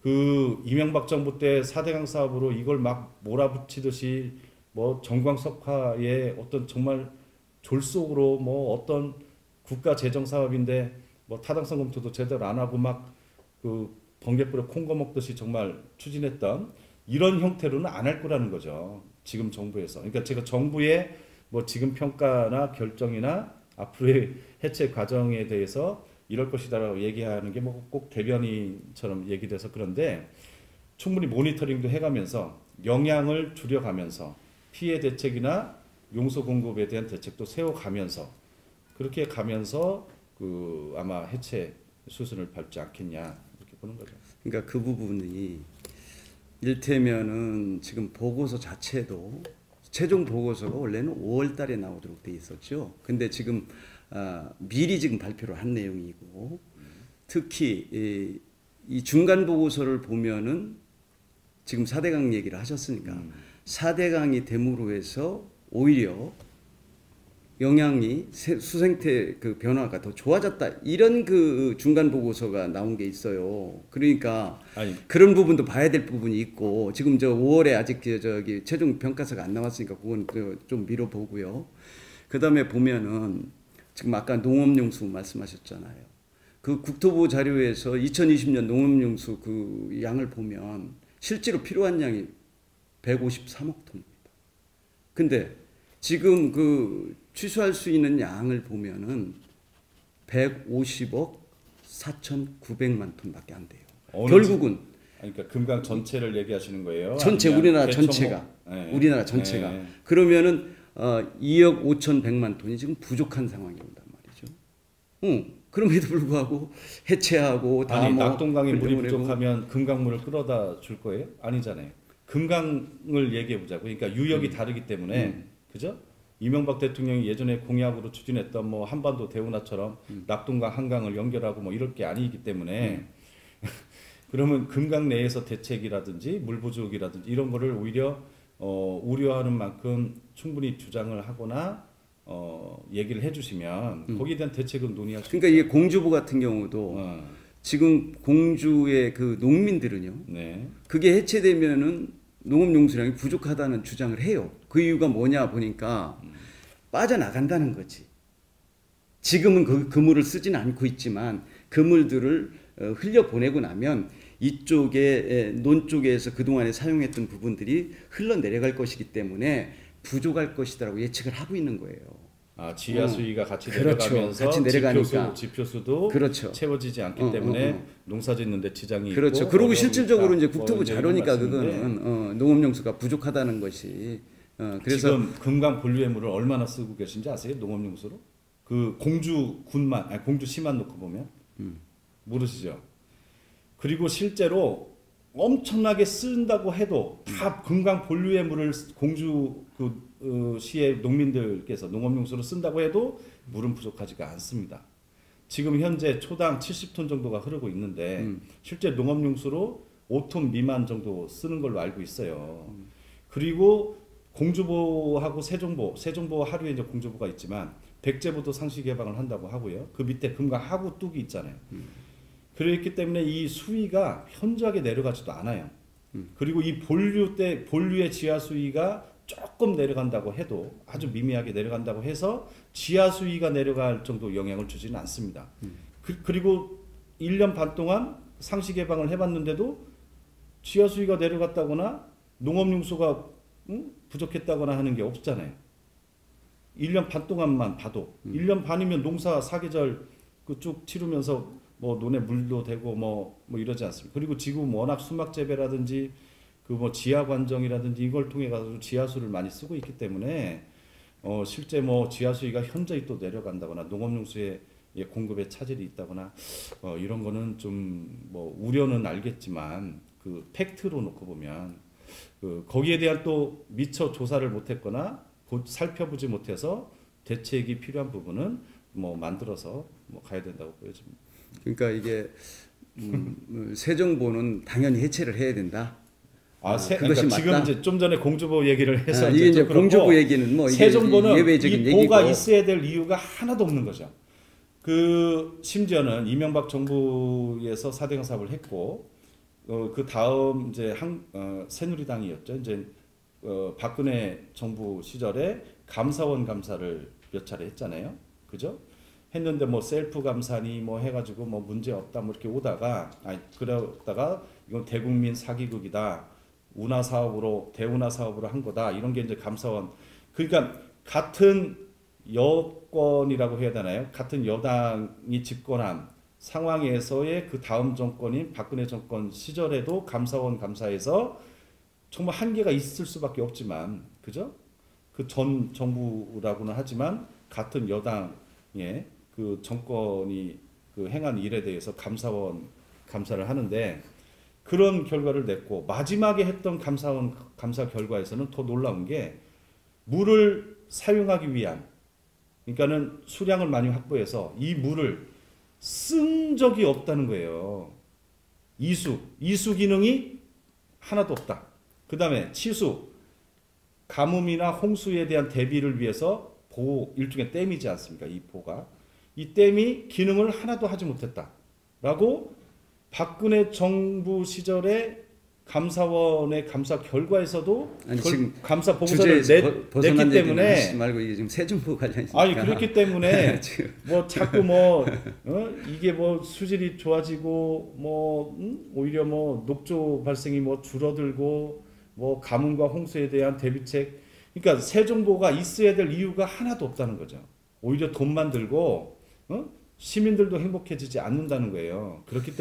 그 이명박 정부 때 4대강 사업으로 이걸 막 몰아붙이듯이 뭐 정광석화의 어떤 정말 졸속으로 뭐 어떤 국가 재정 사업인데 뭐 타당성 검토도 제대로 안 하고 막 그 번개불에 콩거 먹듯이 정말 추진했던 이런 형태로는 안 할 거라는 거죠. 지금 정부에서. 그러니까 제가 정부의 뭐 지금 평가나 결정이나 앞으로의 해체 과정에 대해서 이럴 것이다라고 얘기하는 게 뭐 꼭 대변인처럼 얘기돼서 그런데 충분히 모니터링도 해가면서 영향을 줄여가면서 피해 대책이나 용수 공급에 대한 대책도 세워가면서 그렇게 가면서 그 아마 해체 수순을 밟지 않겠냐 이렇게 보는 거죠. 그러니까 그 부분이 일테면은 지금 보고서 자체도 최종 보고서가 원래는 5월 달에 나오도록 돼 있었죠. 근데 지금 미리 지금 발표를 한 내용이고 특히 이 중간 보고서를 보면은 지금 4대강 얘기를 하셨으니까 4대강이 됨으로 해서 오히려 영향이 수생태 그 변화가 더 좋아졌다 이런 그 중간 보고서가 나온 게 있어요. 그러니까 아니, 그런 부분도 봐야 될 부분이 있고 지금 저 5월에 아직 저기 최종 평가서가 안 나왔으니까 그건 좀 미뤄보고요. 그다음에 보면은 지금 아까 농업용수 말씀하셨잖아요. 그 국토부 자료에서 2020년 농업용수 그 양을 보면 실제로 필요한 양이 153억 톤입니다. 근데 지금 그 취소할 수 있는 양을 보면은 150억 4,900만 톤밖에 안 돼요. 결국은 그러니까 금강 전체를 얘기하시는 거예요? 전체 우리나라 전체가 네. 우리나라 전체가 네. 그러면은 2억 5,100만 톤이 지금 부족한 상황이 온단 말이죠. 그럼에도 불구하고 해체하고 다 아니 뭐 낙동강에 물이 부족하면 금강물을 끌어다 줄 거예요? 아니잖아요. 금강을 얘기해 보자고. 그러니까 유역이 다르기 때문에 그죠? 이명박 대통령이 예전에 공약으로 추진했던 뭐 한반도 대운하처럼 낙동강 한강을 연결하고 뭐 이럴 게 아니기 때문에 그러면 금강 내에서 대책이라든지 물 부족이라든지 이런 거를 오히려 우려하는 만큼 충분히 주장을 하거나 얘기를 해주시면 거기에 대한 대책은 논의할 수 그러니까 이게 공주보 같은 경우도 지금 공주의 그 농민들은요. 네. 그게 해체되면은 농업용수량이 부족하다는 주장을 해요. 그 이유가 뭐냐 보니까 빠져나간다는 거지. 지금은 그 물을 쓰지는 않고 있지만 그 물들을 흘려보내고 나면 이쪽에 논 쪽에서 그동안에 사용했던 부분들이 흘러내려갈 것이기 때문에 부족할 것이다라고 예측을 하고 있는 거예요. 아, 지하 수위가 같이 그렇죠. 내려가면서 같이 내려가니까. 지표수도 그렇죠. 채워지지 않기 때문에 농사 짓는데 지장이 그렇죠. 있고 그리고 실질적으로 이제 국토부 뭐 자료니까 말씀인데 그거는 농업용수가 부족하다는 것이 그래서 지금 금강 본류의 물을 얼마나 쓰고 계신지 아세요? 농업용수로? 그 공주군만 아니 공주시만 놓고 보면 모르시죠? 그리고 실제로 엄청나게 쓴다고 해도 다 금강 본류의 물을 공주 시의 농민들께서 농업용수로 쓴다고 해도 물은 부족하지가 않습니다. 지금 현재 초당 70톤 정도가 흐르고 있는데 실제 농업용수로 5톤 미만 정도 쓰는 걸로 알고 있어요. 그리고 공주보하고 세종보 하류에 이제 공주보가 있지만 백제보도 상시 개방을 한다고 하고요. 그 밑에 금강 하구 뚝이 있잖아요. 그렇기 때문에 이 수위가 현저하게 내려가지도 않아요. 그리고 이 본류의 지하 수위가 조금 내려간다고 해도 아주 미미하게 내려간다고 해서 지하 수위가 내려갈 정도 영향을 주지는 않습니다. 그리고 1년 반 동안 상시 개방을 해봤는데도 지하 수위가 내려갔다거나 농업용수가 부족했다거나 하는 게 없잖아요. 1년 반 동안만 봐도 1년 반이면 농사 사계절 그 쭉 치르면서 뭐 논에 물도 되고 뭐 이러지 않습니까? 그리고 지금 워낙 수막 재배라든지 그 뭐 지하 관정이라든지 이걸 통해 가지고 지하수를 많이 쓰고 있기 때문에 실제 뭐 지하 수위가 현저히 또 내려간다거나 농업용수의 공급에 차질이 있다거나 이런 거는 좀 뭐 우려는 알겠지만 그 팩트로 놓고 보면 거기에 대한 또 미처 조사를 못했거나 살펴보지 못해서 대책이 필요한 부분은 뭐 만들어서 뭐 가야 된다고 보여집니다. 그러니까 이게 세종보는 당연히 해체를 해야 된다. 그것이 그러니까 지금 맞다? 이제 좀 전에 공주보 얘기를 해서 이게 이제 공주보 얘기는 뭐 이게 세종보는 예외적인 이 보가 얘기고. 있어야 될 이유가 하나도 없는 거죠. 그 심지어는 이명박 정부에서 4대강 사업을 했고 그 다음 이제 새누리당이었죠. 이제 박근혜 정부 시절에 감사원 감사를 몇 차례 했잖아요. 그죠? 했는데 뭐 셀프 감사니 뭐 해가지고 뭐 문제 없다 뭐 이렇게 오다가 그러다가 이건 대국민 사기극이다. 대운하 사업으로 한 거다. 이런 게 이제 감사원. 그러니까 같은 여권이라고 해야 되나요? 같은 여당이 집권한 상황에서의 그 다음 정권인 박근혜 정권 시절에도 감사원 감사에서 정말 한계가 있을 수밖에 없지만, 그죠? 그 전 정부라고는 하지만 같은 여당의 그 정권이 그 행한 일에 대해서 감사원 감사를 하는데 그런 결과를 냈고 마지막에 했던 감사원 감사 결과에서는 더 놀라운 게 물을 사용하기 위한 그러니까는 수량을 많이 확보해서 이 물을 쓴 적이 없다는 거예요. 이수 기능이 하나도 없다. 그 다음에 치수, 가뭄이나 홍수에 대한 대비를 위해서 일종의 댐이지 않습니까? 이 보가. 이 댐이 기능을 하나도 하지 못했다라고 박근혜 정부 시절에 감사원의 감사 결과에서도 지금 감사 보고서를 냈기 때문에 하지 말고 이게 지금 세종보 관련이니까. 그렇기 때문에 뭐 자꾸 이게 뭐 수질이 좋아지고 오히려 뭐 녹조 발생이 뭐 줄어들고 뭐 가뭄과 홍수에 대한 대비책 그러니까 세종보가 있어야 될 이유가 하나도 없다는 거죠. 오히려 돈만 들고 시민들도 행복해지지 않는다는 거예요. 그렇기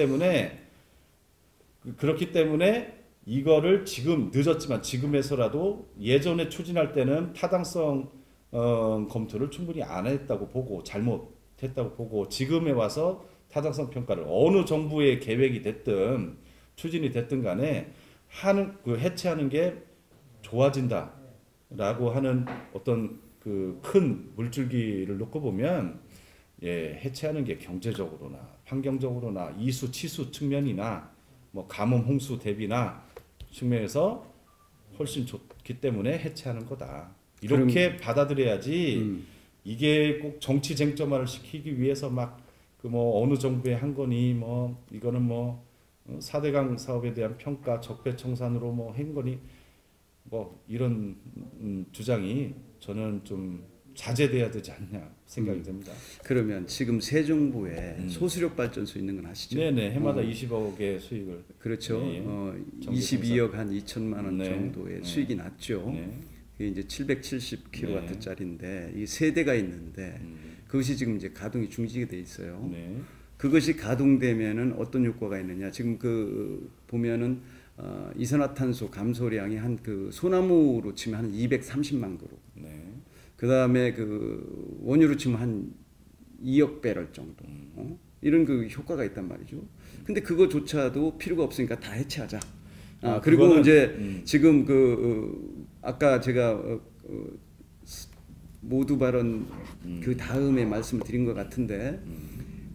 때문에 이거를 지금 늦었지만 지금에서라도 예전에 추진할 때는 타당성 검토를 충분히 안 했다고 보고 잘못했다고 보고 지금에 와서 타당성 평가를 어느 정부의 계획이 됐든 추진이 됐든 간에 해체하는 게 좋아진다라고 하는 어떤 그 큰 물줄기를 놓고 보면 해체하는 게 경제적으로나 환경적으로나 이수 치수 측면이나 뭐 가뭄 홍수 대비나 측면에서 훨씬 좋기 때문에 해체하는 거다. 이렇게 받아들여야지 이게 꼭 정치 쟁점화를 시키기 위해서 막 그 뭐 어느 정부에 한 거니 뭐 이거는 뭐 4대강 사업에 대한 평가 적폐청산으로 뭐 한 거니 뭐 이런 주장이 저는 좀 자제돼야 되지 않냐 생각이 듭니다. 그러면 지금 세종보에 소수력 발전소 있는 건 아시죠? 네네 해마다 20억의 수익을 그렇죠. 네, 22억 한 2천만 원 네, 정도의 수익이 났죠. 네. 그게 이제 770kW짜리인데 이 세 대가 있는데 그것이 지금 이제 가동이 중지가 돼 있어요. 네. 그것이 가동되면은 어떤 효과가 있느냐? 지금 보면은 이산화탄소 감소량이 한 그 소나무로 치면 한 230만 그루. 네. 그 다음에 그 원유로 치면 한 2억 배럴 정도. 이런 그 효과가 있단 말이죠. 근데 그거조차도 필요가 없으니까 다 해체하자. 그리고 이제 지금 아까 제가 모두 발언 그 다음에 말씀을 드린 것 같은데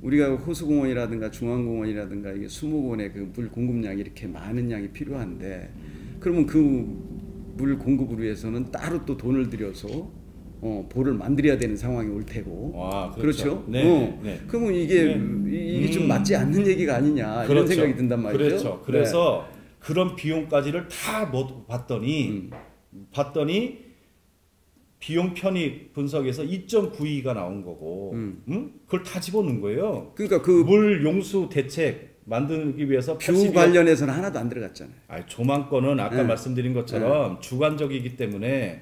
우리가 호수공원이라든가 중앙공원이라든가 이게 수목원의 그 물 공급량이 이렇게 많은 양이 필요한데 그러면 그 물 공급을 위해서는 따로 또 돈을 들여서 보를 만들어야 되는 상황이 올 테고. 아, 그렇죠? 네, 네. 그러면 이게 좀 맞지 않는 얘기가 아니냐 이런 그렇죠. 생각이 든단 말이죠. 그렇죠. 그래서 그런 비용까지를 다 봤더니 비용 편익 분석에서 2.92가 나온 거고, 그걸 다 집어넣은 거예요. 그러니까 물 용수 대책 만들기 위해서 뷰 관련해서는 하나도 안 들어갔잖아요. 조망권은 아까 네. 말씀드린 것처럼 주관적이기 때문에,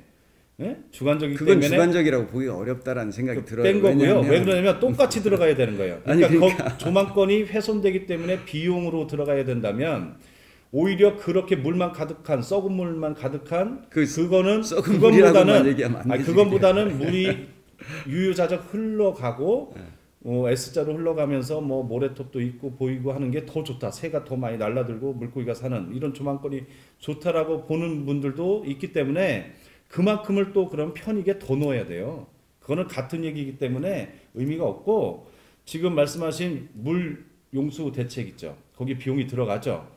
그건 주관적이라고 보기가 어렵다라는 생각이 들어요. 뺀 거고요. 왜냐하면 왜 그러냐면 똑같이 들어가야 되는 거예요. 그러니까 조망권이 훼손되기 때문에 비용으로 들어가야 된다면 오히려 그렇게 물만 가득한 썩은 물만 가득한 그거는 그건보다는 물이 유유자적 흘러가고 S자로 흘러가면서 뭐 모래톱도 있고 보이고 하는 게 더 좋다. 새가 더 많이 날라들고 물고기가 사는 이런 조망권이 좋다라고 보는 분들도 있기 때문에 그만큼을 또 그런 편익에 더 넣어야 돼요. 그거는 같은 얘기이기 때문에 의미가 없고 지금 말씀하신 물 용수 대책 있죠. 거기 비용이 들어가죠.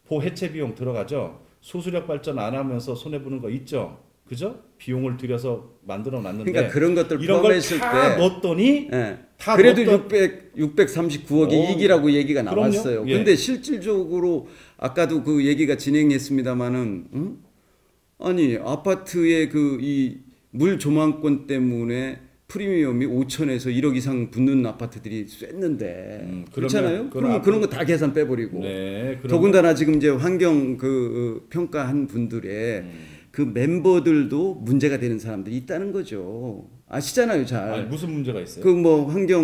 보 해체 비용 들어가죠. 소수력 발전 안 하면서 손해 보는 거 있죠. 그죠? 비용을 들여서 만들어 놨는데 그러니까 그런 것들 이런 포함했을 걸 다 넣었더니 다 그래도 639억이 이익이라고 얘기가 나왔어요. 근데 실질적으로 아까도 그 얘기가 진행했습니다마는 아니 아파트의 그 이 물 조망권 때문에 프리미엄이 5천에서 1억 이상 붙는 아파트들이 쐈는데 그렇잖아요. 그러면 그런 거 다 계산 빼버리고 더군다나 지금 이제 환경 그 평가한 분들의 그 멤버들도 문제가 되는 사람들이 있다는 거죠. 아시잖아요, 잘. 아니, 무슨 문제가 있어요? 그 뭐 환경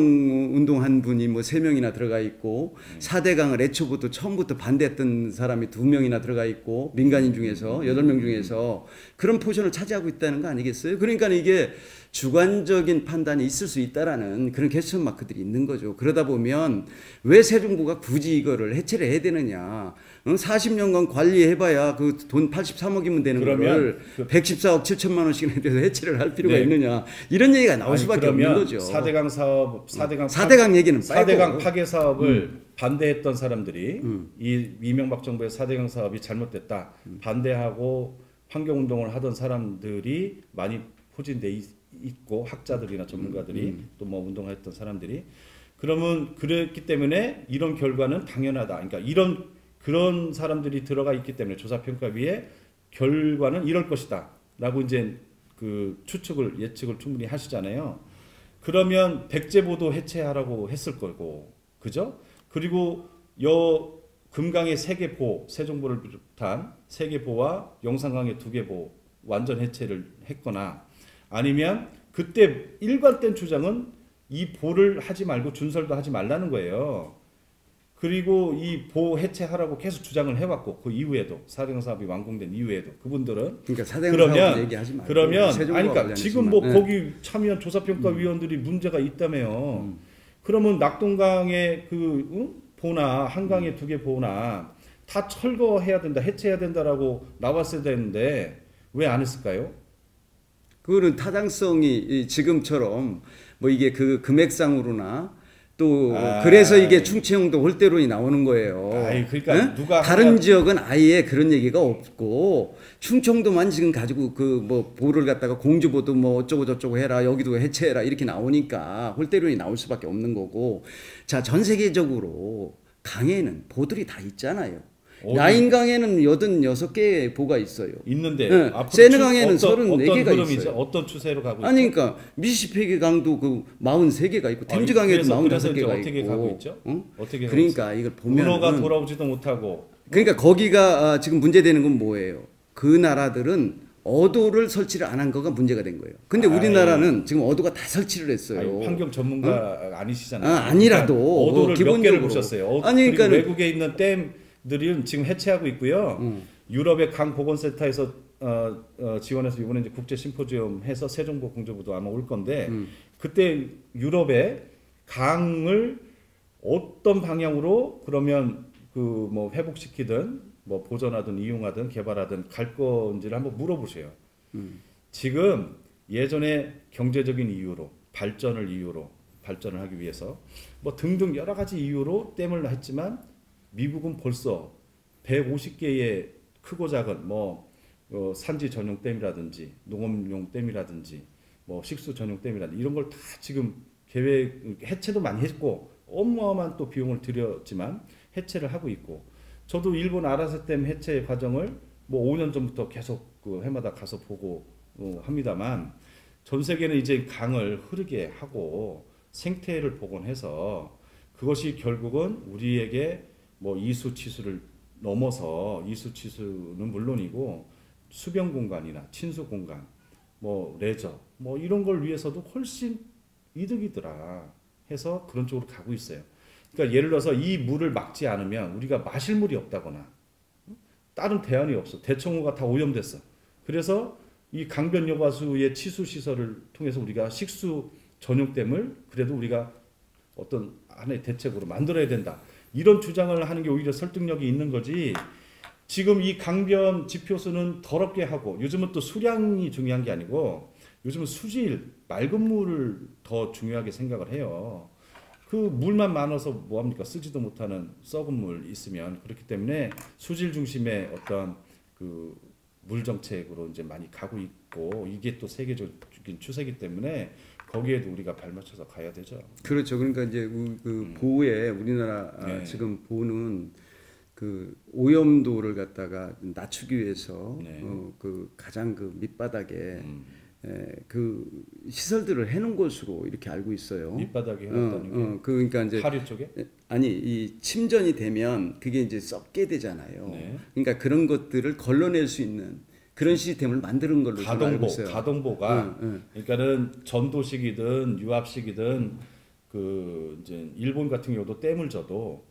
운동한 분이 뭐 3명이나 들어가 있고 4대강을 애초부터 처음부터 반대했던 사람이 2명이나 들어가 있고 민간인 중에서 8명 중에서 그런 포션을 차지하고 있다는 거 아니겠어요? 그러니까 이게 주관적인 판단이 있을 수 있다라는 그런 퀘스천 마크들이 있는 거죠. 그러다 보면 왜 세종부가 굳이 이거를 해체를 해야 되느냐? 40년간 관리해봐야 그 돈 83억이면 되는 거를 114억 7천만 원씩이나 돼서 해체를 할 필요가 있느냐? 이런 얘기가 나올 수밖에 없는 거죠. 4대강 사업, 4대강 얘기는 4대강 파괴 사업을 반대했던 사람들이 이 이명박 정부의 4대강 사업이 잘못됐다 반대하고 환경운동을 하던 사람들이 많이 포진돼 있고 학자들이나 전문가들이 또 뭐 운동했던 사람들이 그러면 그랬기 때문에 이런 결과는 당연하다. 그러니까 그런 사람들이 들어가 있기 때문에 조사평가위에 결과는 이럴 것이다라고 이제 그 예측을 충분히 하시잖아요. 그러면 백제보도 해체하라고 했을 거고, 그죠? 그리고 금강의 3개 보, 세종보를 비롯한 3개 보와 영산강의 2개 보 완전 해체를 했거나 아니면 그때 일관된 주장은 이 보를 하지 말고 준설도 하지 말라는 거예요. 그리고 이 보 해체하라고 계속 주장을 해왔고 그 이후에도 4대강 사업이 완공된 이후에도 그분들은 그러니까 4대강 사업 얘기하지 말고 그러니까 지금 뭐 거기 참여한 조사평가위원들이 문제가 있다며요. 그러면 낙동강의 보나 한강의 2개 보나 다 철거해야 된다, 해체해야 된다라고 나왔어야 되는데 왜 안 했을까요? 그거는 타당성이 지금처럼 뭐 이게 그 금액상으로나 또 그래서 이게 충치형도 홀대론이 나오는 거예요. 그러니까 누가 다른 지역은 아예 그런 얘기가 없고 충청도만 지금 가지고 그 뭐 보를 갖다가 공주보도 뭐 어쩌고 저쩌고 해라 여기도 해체해라 이렇게 나오니까 홀대론이 나올 수밖에 없는 거고 자 전 세계적으로 강에는 보들이 다 있잖아요. 야인강에는 86개의 보가 있어요. 있는데 세느강에는 34개가 있어요. 어떤 추세로 가고 있죠? 아니 그러니까 미시시피해 강도 그 43개가 있고 템즈강에도 45개가 어떻게 가고 있죠? 어떻게 그러니까 이걸 보면 문어가 돌아오지도 못하고 그러니까 거기가 지금 문제되는 건 뭐예요? 그 나라들은 어도를 설치를 안 한 거가 문제가 된 거예요. 근데 우리나라는 지금 어도가 다 설치를 했어요. 환경 전문가 아니시잖아요. 아니라도 그러니까 어도를 기본적으로. 몇 개를 보셨어요? 아니 그러니까 외국에 있는 댐들은 지금 해체하고 있고요. 유럽의 강 보건센터에서 지원해서 이번에 이제 국제 심포지엄 해서 세종보 공주보도 아마 올 건데 그때 유럽의 강을 어떤 방향으로 그러면 그 뭐 회복시키든 뭐 보존하든 이용하든 개발하든 갈 건지를 한번 물어보세요. 지금 예전에 경제적인 이유로 발전을 하기 위해서 뭐 등등 여러 가지 이유로 댐을 했지만 미국은 벌써 150개의 크고 작은 뭐 산지 전용 댐이라든지 농업용 댐이라든지 뭐 식수 전용 댐이라든지 이런 걸 다 지금 계획 해체도 많이 했고 어마어마한 또 비용을 들였지만 해체를 하고 있고 저도 일본 아라사댐 해체 과정을 뭐 5년 전부터 계속 그 해마다 가서 보고 합니다만 전 세계는 이제 강을 흐르게 하고 생태를 복원해서 그것이 결국은 우리에게 뭐 이수치수를 넘어서 이수치수는 물론이고 수변 공간이나 친수 공간, 뭐 레저, 뭐 이런 걸 위해서도 훨씬 이득이더라 해서 그런 쪽으로 가고 있어요. 그러니까 예를 들어서 이 물을 막지 않으면 우리가 마실 물이 없다거나 다른 대안이 없어. 대청호가 다 오염됐어. 그래서 이 강변 여과수의 치수 시설을 통해서 우리가 식수 전용댐을 그래도 우리가 어떤 하나의 대책으로 만들어야 된다. 이런 주장을 하는 게 오히려 설득력이 있는 거지. 지금 이 강변 지표수는 더럽게 하고 요즘은 또 수량이 중요한 게 아니고 요즘은 수질, 맑은 물을 더 중요하게 생각을 해요. 그 물만 많아서 뭐합니까? 쓰지도 못하는 썩은 물 있으면 그렇기 때문에 수질 중심의 어떤 그 물 정책으로 이제 많이 가고 있고 이게 또 세계적인 추세이기 때문에 거기에도 우리가 발맞춰서 가야 되죠. 그렇죠. 그러니까 이제 그 보호에 우리나라 네. 지금 보는 그 오염도를 갖다가 낮추기 위해서 네. 그 가장 그 밑바닥에 그 시설들을 해놓은 것으로 이렇게 알고 있어요. 밑바닥에 해놨다는 게 그러니까 이제 하류 쪽에? 아니 이 침전이 되면 그게 이제 썩게 되잖아요. 네. 그러니까 그런 것들을 걸러낼 수 있는 그런 시스템을 만드는 걸로 저는 알고 있어요. 가동보가 그러니까는 전도식이든 유압식이든 그 이제 일본 같은 경우도 댐을 져도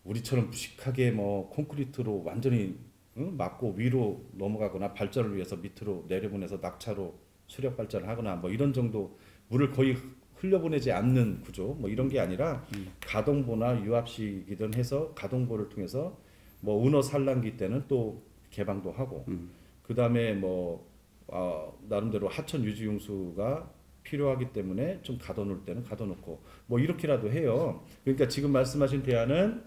우리처럼 무식하게 뭐 콘크리트로 완전히 막고 위로 넘어가거나 발전을 위해서 밑으로 내려보내서 낙차로 수력 발전을 하거나 뭐 이런 정도 물을 거의 흘려보내지 않는 구조 뭐 이런 게 아니라 가동보나 유압식이든 해서 가동보를 통해서 뭐 은어 산란기 때는 또 개방도 하고 그 다음에 뭐 나름대로 하천 유지용수가 필요하기 때문에 좀 가둬놓을 때는 가둬놓고 뭐 이렇게라도 해요. 그러니까 지금 말씀하신 대안은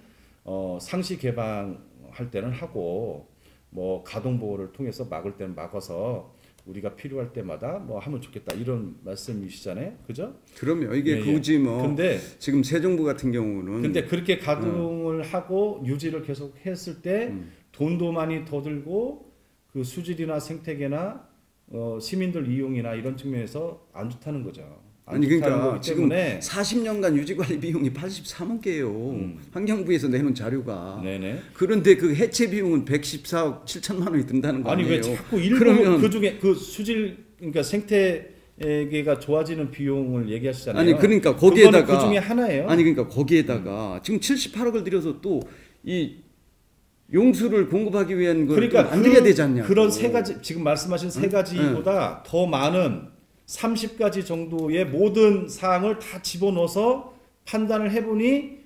상시 개방할 때는 하고 뭐 가동보호를 통해서 막을 때는 막아서 우리가 필요할 때마다 뭐 하면 좋겠다 이런 말씀이시잖아요, 그죠? 그럼요. 이게 예, 굳이 뭐 근데 지금 새 정부 같은 경우는 근데 그렇게 가동을 하고 유지를 계속 했을 때 돈도 많이 더 들고 그 수질이나 생태계나 시민들 이용이나 이런 측면에서 안 좋다는 거죠. 아니 그러니까 지금 40년간 유지관리 비용이 84만 개예요. 환경부에서 내놓은 자료가. 네네. 그런데 그 해체 비용은 114억 7천만 원이 든다는 거 아니에요? 아니 왜 자꾸 일부 그 중에 그 수질 그러니까 생태계가 좋아지는 비용을 얘기하시잖아요. 아니 그러니까 거기에다가 그 중에 하나예요. 아니 그러니까 거기에다가 지금 78억을 들여서 또 이 용수를 공급하기 위한 걸 그러니까 만들어야 되지 않냐? 그런 세 가지 지금 말씀하신 세 가지보다 더 많은 30가지 정도의 모든 사항을 다 집어넣어서 판단을 해보니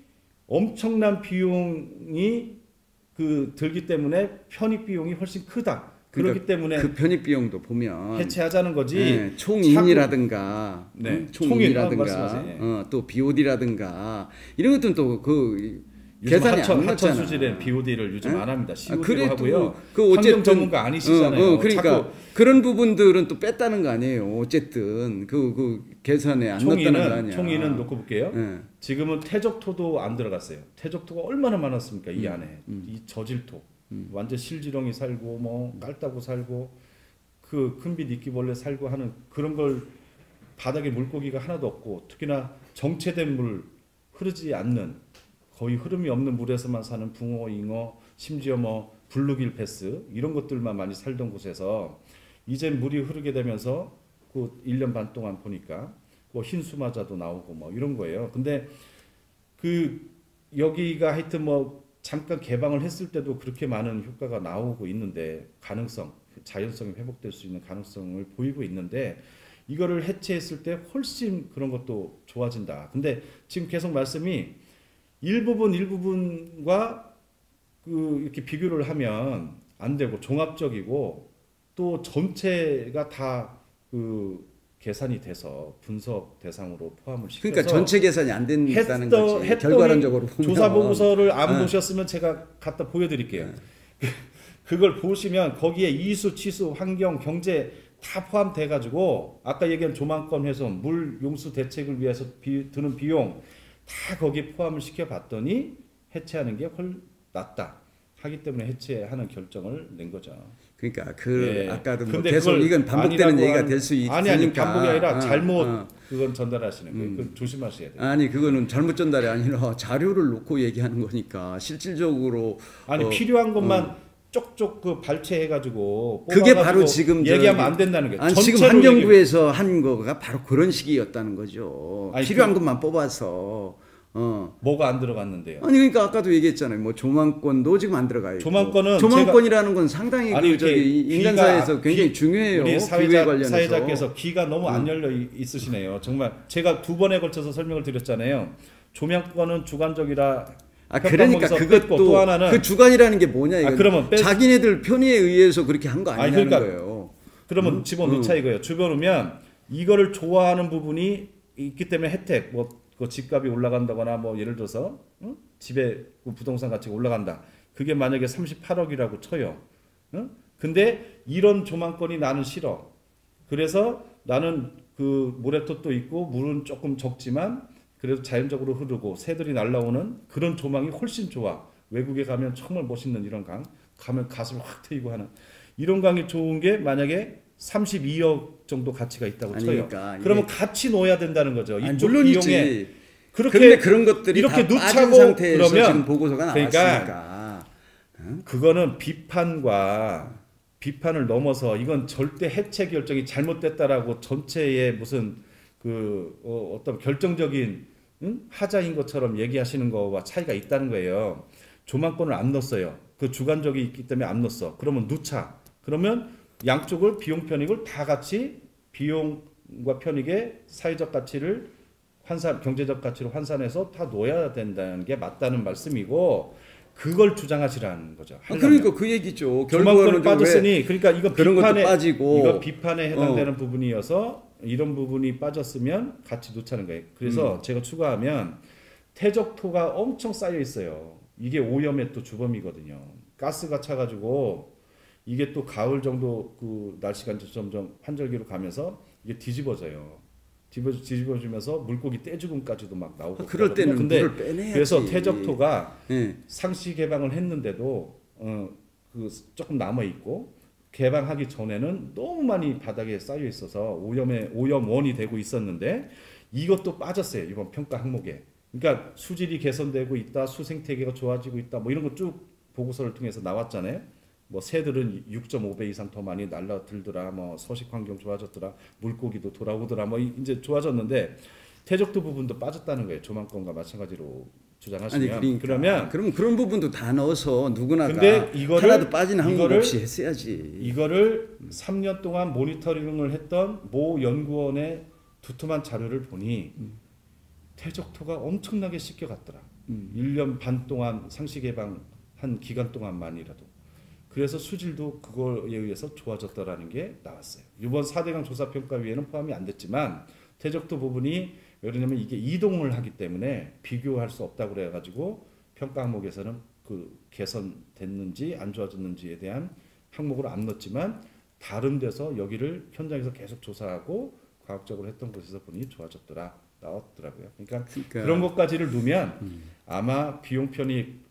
엄청난 비용이 그 들기 때문에 편입 비용이 훨씬 크다. 그렇기 그러니까 때문에 그 편입 비용도 보면 해체하자는 거지. 총인이라든가 총인이라든가 네. 또 BOD라든가 이런 것들은 또그 계산이 안 하천 맞잖아. 수질에 BOD를 요즘 안 합니다. COD로 그래도 하고요. 그 어쨌든 환경 전문가 아니시잖아요. 그러니까 자꾸 그런 부분들은 또 뺐다는 거 아니에요. 어쨌든 그 계산에 안 넣었다는 거 아니야. 총인은 놓고 볼게요. 네. 지금은 태적토도 안 들어갔어요. 태적토가 얼마나 많았습니까? 이 안에 이 저질토, 완전 실지렁이 살고 뭐 깔따구 살고 그 큰빛 이끼벌레 살고 하는 그런 걸 바닥에 물고기가 하나도 없고 특히나 정체된 물 흐르지 않는 거의 흐름이 없는 물에서만 사는 붕어, 잉어, 심지어 뭐 블루길 베스 이런 것들만 많이 살던 곳에서 이제 물이 흐르게 되면서 그 1년 반 동안 보니까 뭐 흰수마자도 나오고 뭐 이런 거예요. 근데 그 여기가 하여튼 뭐 잠깐 개방을 했을 때도 그렇게 많은 효과가 나오고 있는데 가능성, 자연성이 회복될 수 있는 가능성을 보이고 있는데 이거를 해체했을 때 훨씬 그런 것도 좋아진다. 근데 지금 계속 말씀이 일부분과 그 이렇게 비교를 하면 안 되고 종합적이고 또 전체가 다 그 계산이 돼서 분석 대상으로 포함을 시켜서 그러니까 전체 계산이 안 된다는 거지. 결과론적으로 보면. 조사 보고서를 안 보셨으면 제가 갖다 보여드릴게요. 그걸 보시면 거기에 이수, 치수, 환경, 경제 다 포함돼 가지고 아까 얘기한 조망권 훼손, 물 용수 대책을 위해서 드는 비용 다 거기에 포함을 시켜봤더니 해체하는 게 훨 낫다 하기 때문에 해체하는 결정을 낸 거죠. 그러니까 예. 아까도 뭐 근데 계속 이건 반복되는 얘기가 될 수 있으니까. 아니 반복이 아니라 잘못 그건 전달하시는 거예요. 그건 조심하셔야 돼요. 아니 그거는 잘못 전달이 아니라 자료를 놓고 얘기하는 거니까 실질적으로 아니 필요한 것만 쪽쪽 그 발췌해가지고 그게 바로 지금 얘기하면 안 된다는 거예요. 아니 지금 환경부에서 한 거가 바로 그런 식이었다는 거죠. 아니, 필요한 것만 뽑아서. 뭐가 안 들어갔는데요? 아니 그러니까 아까도 얘기했잖아요. 뭐 조망권도 지금 안 들어가 있고. 조망권이라는 건 상당히 아니, 저기 인간사회에서 굉장히 중요해요. 우리 관련해서. 사회자께서 귀가 너무 안 열려 있으시네요. 정말 제가 2번에 걸쳐서 설명을 드렸잖아요. 조망권은 주관적이라. 그러니까 그것도 또 하나는 그 주관이라는 게 뭐냐 이거. 그러면 자기네들 편의에 의해서 그렇게 한 거 아니냐는 그러니까, 거예요. 그러면 집어넣자 이거예요. 집어넣으면 이거를 좋아하는 부분이 있기 때문에 혜택 그 집값이 올라간다거나 뭐 예를 들어서 집에 부동산 가치가 올라간다. 그게 만약에 38억이라고 쳐요. 근데 이런 조망권이 나는 싫어. 그래서 나는 그 모래톱도 있고 물은 조금 적지만 그래도 자연적으로 흐르고 새들이 날라오는 그런 조망이 훨씬 좋아. 외국에 가면 정말 멋있는 이런 강 가면 가슴이 확 트이고 하는 이런 강이 좋은 게 만약에 32억 정도 가치가 있다고 쳐요. 그러니까 그러면 같이 놓아야 된다는 거죠. 이쪽 물론이지. 비용에 그런데 그런 것들이 이렇게 다 빠진 상태에서 지금 보고서가 나왔으니까. 그러니까 그거는 비판을 넘어서 이건 절대 해체 결정이 잘못됐다라고 전체의 무슨 어떤 결정적인 하자인 것처럼 얘기하시는 거와 차이가 있다는 거예요. 조망권을 안 넣었어요. 그 주관적이 있기 때문에 안 넣었어. 그러면 누차. 그러면 양쪽을 비용 편익을 다 같이 비용과 편익의 사회적 가치를 경제적 가치로 환산해서 다 놓아야 된다는 게 맞다는 말씀이고 그걸 주장하시라는 거죠. 그러니까 그 얘기죠. 조망권을 빠졌으니 그러니까 이거 그런 것도 빠지고 이거 비판에 해당되는 부분이어서 이런 부분이 빠졌으면 같이 놓자는 거예요. 그래서 제가 추가하면 퇴적토가 엄청 쌓여 있어요. 이게 오염의 또 주범이거든요. 가스가 차가지고 이게 또 가을 정도 그 날씨가 이제 점점 환절기로 가면서 이게 뒤집어져요. 뒤집어지면서 물고기 떼죽음까지도 막 나오고. 그럴 때는 근데 물을 빼내야지. 그래서 퇴적토가 상시 개방을 했는데도 그 조금 남아 있고 개방하기 전에는 너무 많이 바닥에 쌓여 있어서 오염원이 되고 있었는데 이것도 빠졌어요. 이번 평가 항목에. 그러니까 수질이 개선되고 있다, 수생태계가 좋아지고 있다, 뭐 이런 거 쭉 보고서를 통해서 나왔잖아요. 뭐 새들은 6.5배 이상 더 많이 날라들더라, 뭐 서식 환경 좋아졌더라, 물고기도 돌아오더라, 뭐 이제 좋아졌는데 퇴적토 부분도 빠졌다는 거예요. 조망권과 마찬가지로 주장하시면. 그러면 그런 부분도 다 넣어서 누구나가 근데 하나도 빠진 항목 없이 했어야지. 이거를 3년 동안 모니터링을 했던 모 연구원의 두툼한 자료를 보니 퇴적토가 엄청나게 씻겨갔더라. 1년 반 동안 상시 개방한 기간 동안만이라도. 그래서 수질도 그거에 의해서 좋아졌다라는 게 나왔어요. 이번 4대강 조사평가위에는 포함이 안 됐지만 퇴적토 부분이 왜냐면 이게 이동을 하기 때문에 비교할 수 없다고 그래가지고 평가 항목에서는 그 개선됐는지 안 좋아졌는지에 대한 항목을 안 넣었지만 다른 데서 여기를 현장에서 계속 조사하고 과학적으로 했던 곳에서 보니 좋아졌더라 나왔더라고요. 그러니까 그런 것까지를 넣으면 아마 비용 편익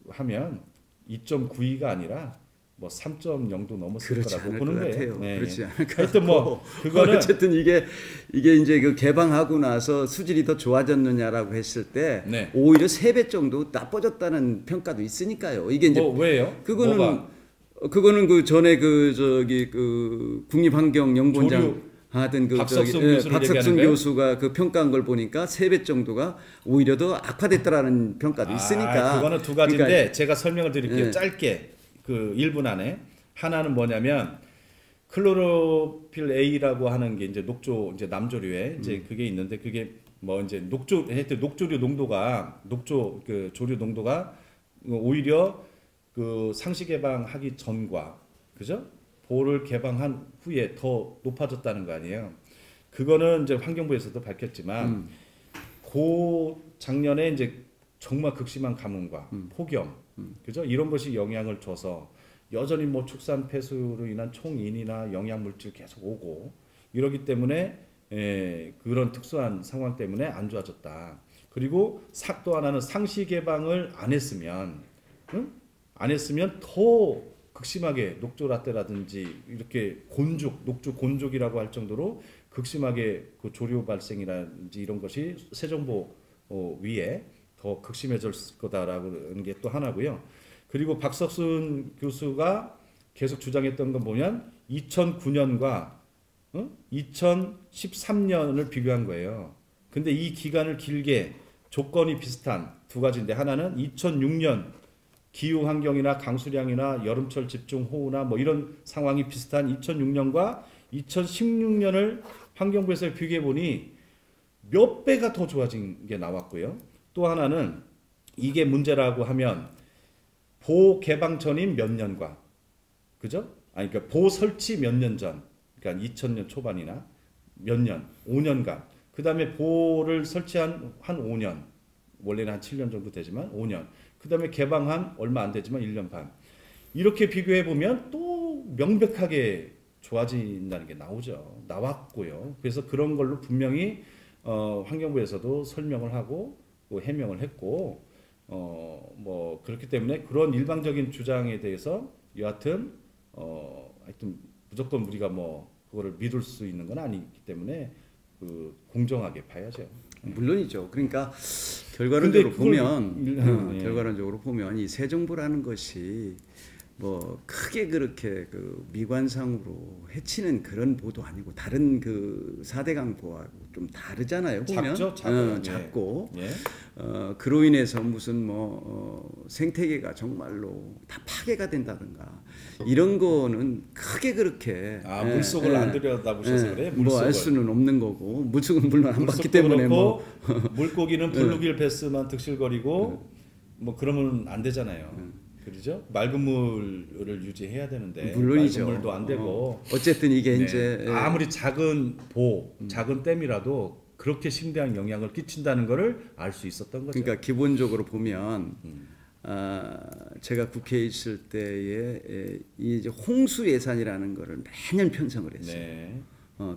하면 2.92가 아니라 뭐 3.0도 넘었을 거라고 보는 거예요. 네. 그렇지 않을 것 하여튼 뭐 그거는 어쨌든 이게 이제 그 개방하고 나서 수질이 더 좋아졌느냐라고 했을 때 오히려 3배 정도 나빠졌다는 평가도 있으니까요. 이게 이제 왜요? 그거는 그 전에 그 국립환경연구원장 하던 박석순 교수가 그 평가한 걸 보니까 3배 정도가 오히려 더 악화됐다라는 평가도 있으니까. 그거는 두 가지인데 그러니까 제가 설명을 드릴게요. 짧게 그 1분 안에. 하나는 뭐냐면 클로로필 A라고 하는 게 이제 녹조 이제 남조류에 이제 그게 있는데 그게 뭐 이제 녹조류 농도가 그 조류 농도가 오히려 그 상시 개방하기 전과 그죠? 보를 개방한 후에 더 높아졌다는 거 아니에요. 그거는 이제 환경부에서도 밝혔지만 작년에 이제 정말 극심한 가뭄과 폭염 그죠? 이런 것이 영향을 줘서 여전히 뭐 축산 폐수로 인한 총인이나 영양 물질 계속 오고 이러기 때문에 그런 특수한 상황 때문에 안 좋아졌다. 그리고 또 하나는 상시 개방을 안 했으면 응? 안 했으면 더 극심하게 녹조 라떼라든지 이렇게 녹조 곤족이라고 할 정도로 극심하게 그 조류 발생이라든지 이런 것이 세정보 위에 더 극심해졌을 거다라는 게 또 하나고요. 그리고 박석순 교수가 계속 주장했던 건 보면 2009년과 2013년을 비교한 거예요. 근데 이 기간을 길게 조건이 비슷한 두 가지인데 하나는 2006년 기후 환경이나 강수량이나 여름철 집중 호우나 뭐 이런 상황이 비슷한 2006년과 2016년을 환경부에서 비교해 보니 몇 배가 더 좋아진 게 나왔고요. 또 하나는 이게 문제라고 하면 보 개방 전인 몇 년과 그죠? 아니 그러니까 보 설치 몇 년 전, 그러니까 2000년 초반이나 몇 년, 5년간. 그다음에 보를 설치한 한 5년. 원래는 한 7년 정도 되지만 5년. 그다음에 개방한 얼마 안 되지만 1년 반. 이렇게 비교해 보면 또 명백하게 좋아진다는 게 나왔고요. 그래서 그런 걸로 분명히 환경부에서도 설명을 하고 또 해명을 했고 뭐 그렇기 때문에 그런 일방적인 주장에 대해서 여하튼 하여튼 무조건 우리가 뭐 그거를 믿을 수 있는 건 아니기 때문에 그 공정하게 봐야죠. 물론이죠. 그러니까 결과론적으로 보면 결과론적으로 보면 이 새 정부라는 것이 뭐 크게 그렇게 그 미관상으로 해치는 그런 보도 아니고 다른 그 4대강 보하고 좀 다르잖아요. 보면 작죠. 작고 예. 그로 인해서 무슨 생태계가 정말로 다 파괴가 된다든가 이런 거는 크게 그렇게 물속을 안 들여다보셔서 그래. 뭐 알 수는 없는 거고 물속은 물론 안 봤기 때문에 물고기는 블루길 베스만 득실거리고 뭐 그러면 안 되잖아요. 그렇죠? 맑은 물을 유지해야 되는데 물론이죠. 맑은 물도 안 되고 어쨌든 이게 이제 아무리 작은 작은 댐이라도 그렇게 심대한 영향을 끼친다는 것을 알 수 있었던 거죠. 그러니까 기본적으로 보면 제가 국회에 있을 때에 이제 홍수 예산이라는 거를 매년 편성을 했어요. 네.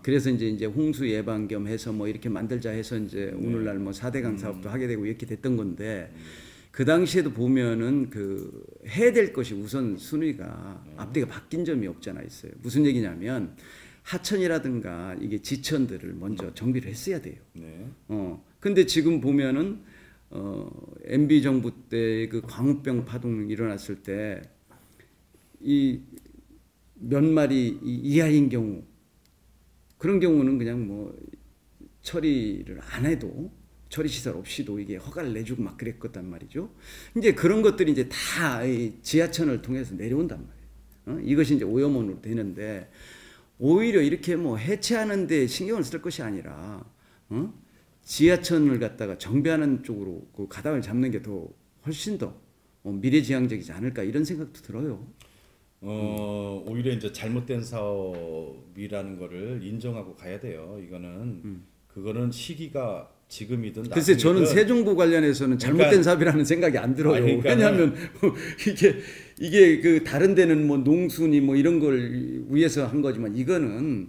그래서 이제 홍수 예방 겸 해서 뭐 이렇게 만들자 해서 이제 오늘날 뭐 4대강 사업도 하게 되고 이렇게 됐던 건데 그 당시에도 보면은 그 해야 될 것이 우선 순위가 앞뒤가 바뀐 점이 없잖아 있어요. 무슨 얘기냐면 하천이라든가 이게 지천들을 먼저 정비를 했어야 돼요. 네. 근데 지금 보면은 MB 정부 때 그 광우병 파동 일어났을 때 이 몇 마리 이하인 경우 그런 경우는 그냥 뭐 처리를 안 해도 처리 시설 없이도 이게 허가를 내주고 막 그랬단 말이죠. 이제 그런 것들이 이제 다 지하천을 통해서 내려온단 말이에요. 이것이 이제 오염원으로 되는데 오히려 이렇게 뭐 해체하는데 신경을 쓸 것이 아니라 지하천을 갖다가 정비하는 쪽으로 그 가닥을 잡는 게 더 훨씬 더 미래지향적이지 않을까 이런 생각도 들어요. 오히려 이제 잘못된 사업이라는 거를 인정하고 가야 돼요. 이거는 그거는 시기가 지금이든 글쎄 저는 세종보 관련해서는 잘못된 사업이라는 생각이 안 들어요. 왜냐하면 이게 그 다른 데는 뭐 농수니 뭐 이런 걸 위해서 한 거지만 이거는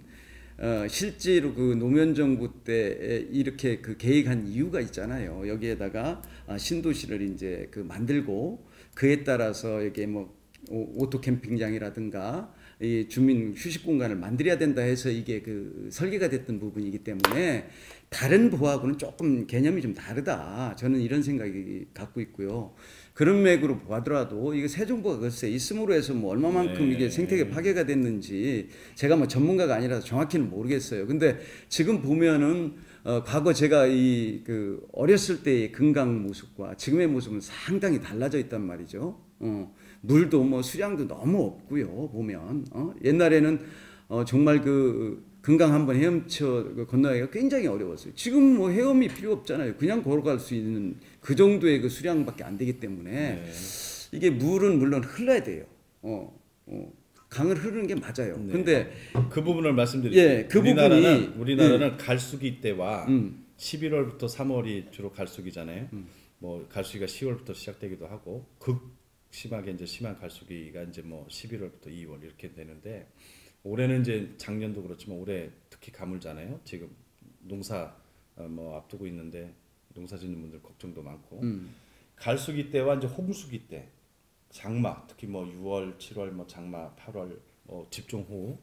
실제로 그 노무현 정부 때 이렇게 그 계획한 이유가 있잖아요. 여기에다가 신도시를 이제 그 만들고 그에 따라서 이게 뭐 오토 캠핑장이라든가 이 주민 휴식 공간을 만들어야 된다 해서 이게 그 설계가 됐던 부분이기 때문에 다른 보하고는 조금 개념이 좀 다르다. 저는 이런 생각이 갖고 있고요. 그런 맥으로 보더라도 이게 세종보가 글쎄 있음으로 해서 뭐 얼마만큼 이게 생태계 파괴가 됐는지 제가 뭐 전문가가 아니라서 정확히는 모르겠어요. 근데 지금 보면은 과거 제가 이 그 어렸을 때의 금강 모습과 지금의 모습은 상당히 달라져 있단 말이죠. 물도 뭐 수량도 너무 없고요. 보면 옛날에는 정말 그 금강 한번 헤엄쳐 건너기가 굉장히 어려웠어요. 지금 뭐 헤엄이 필요 없잖아요. 그냥 걸어갈 수 있는 그 정도의 그 수량밖에 안 되기 때문에 이게 물은 물론 흘러야 돼요. 강을 흐르는 게 맞아요. 네. 근데 그 부분을 말씀드릴게요. 예, 그 우리나라는 갈수기 때와 11월부터 3월이 주로 갈수기잖아요. 뭐 갈수기가 10월부터 시작되기도 하고 심하게 이제 심한 갈수기가 이제 뭐 11월부터 2월 이렇게 되는데 올해는 이제 작년도 그렇지만 올해 특히 가물잖아요. 지금 농사 뭐 앞두고 있는데 농사 짓는 분들 걱정도 많고 갈수기 때와 이제 홍수기 때 장마 특히 뭐 6월, 7월 뭐 장마, 8월 집중호우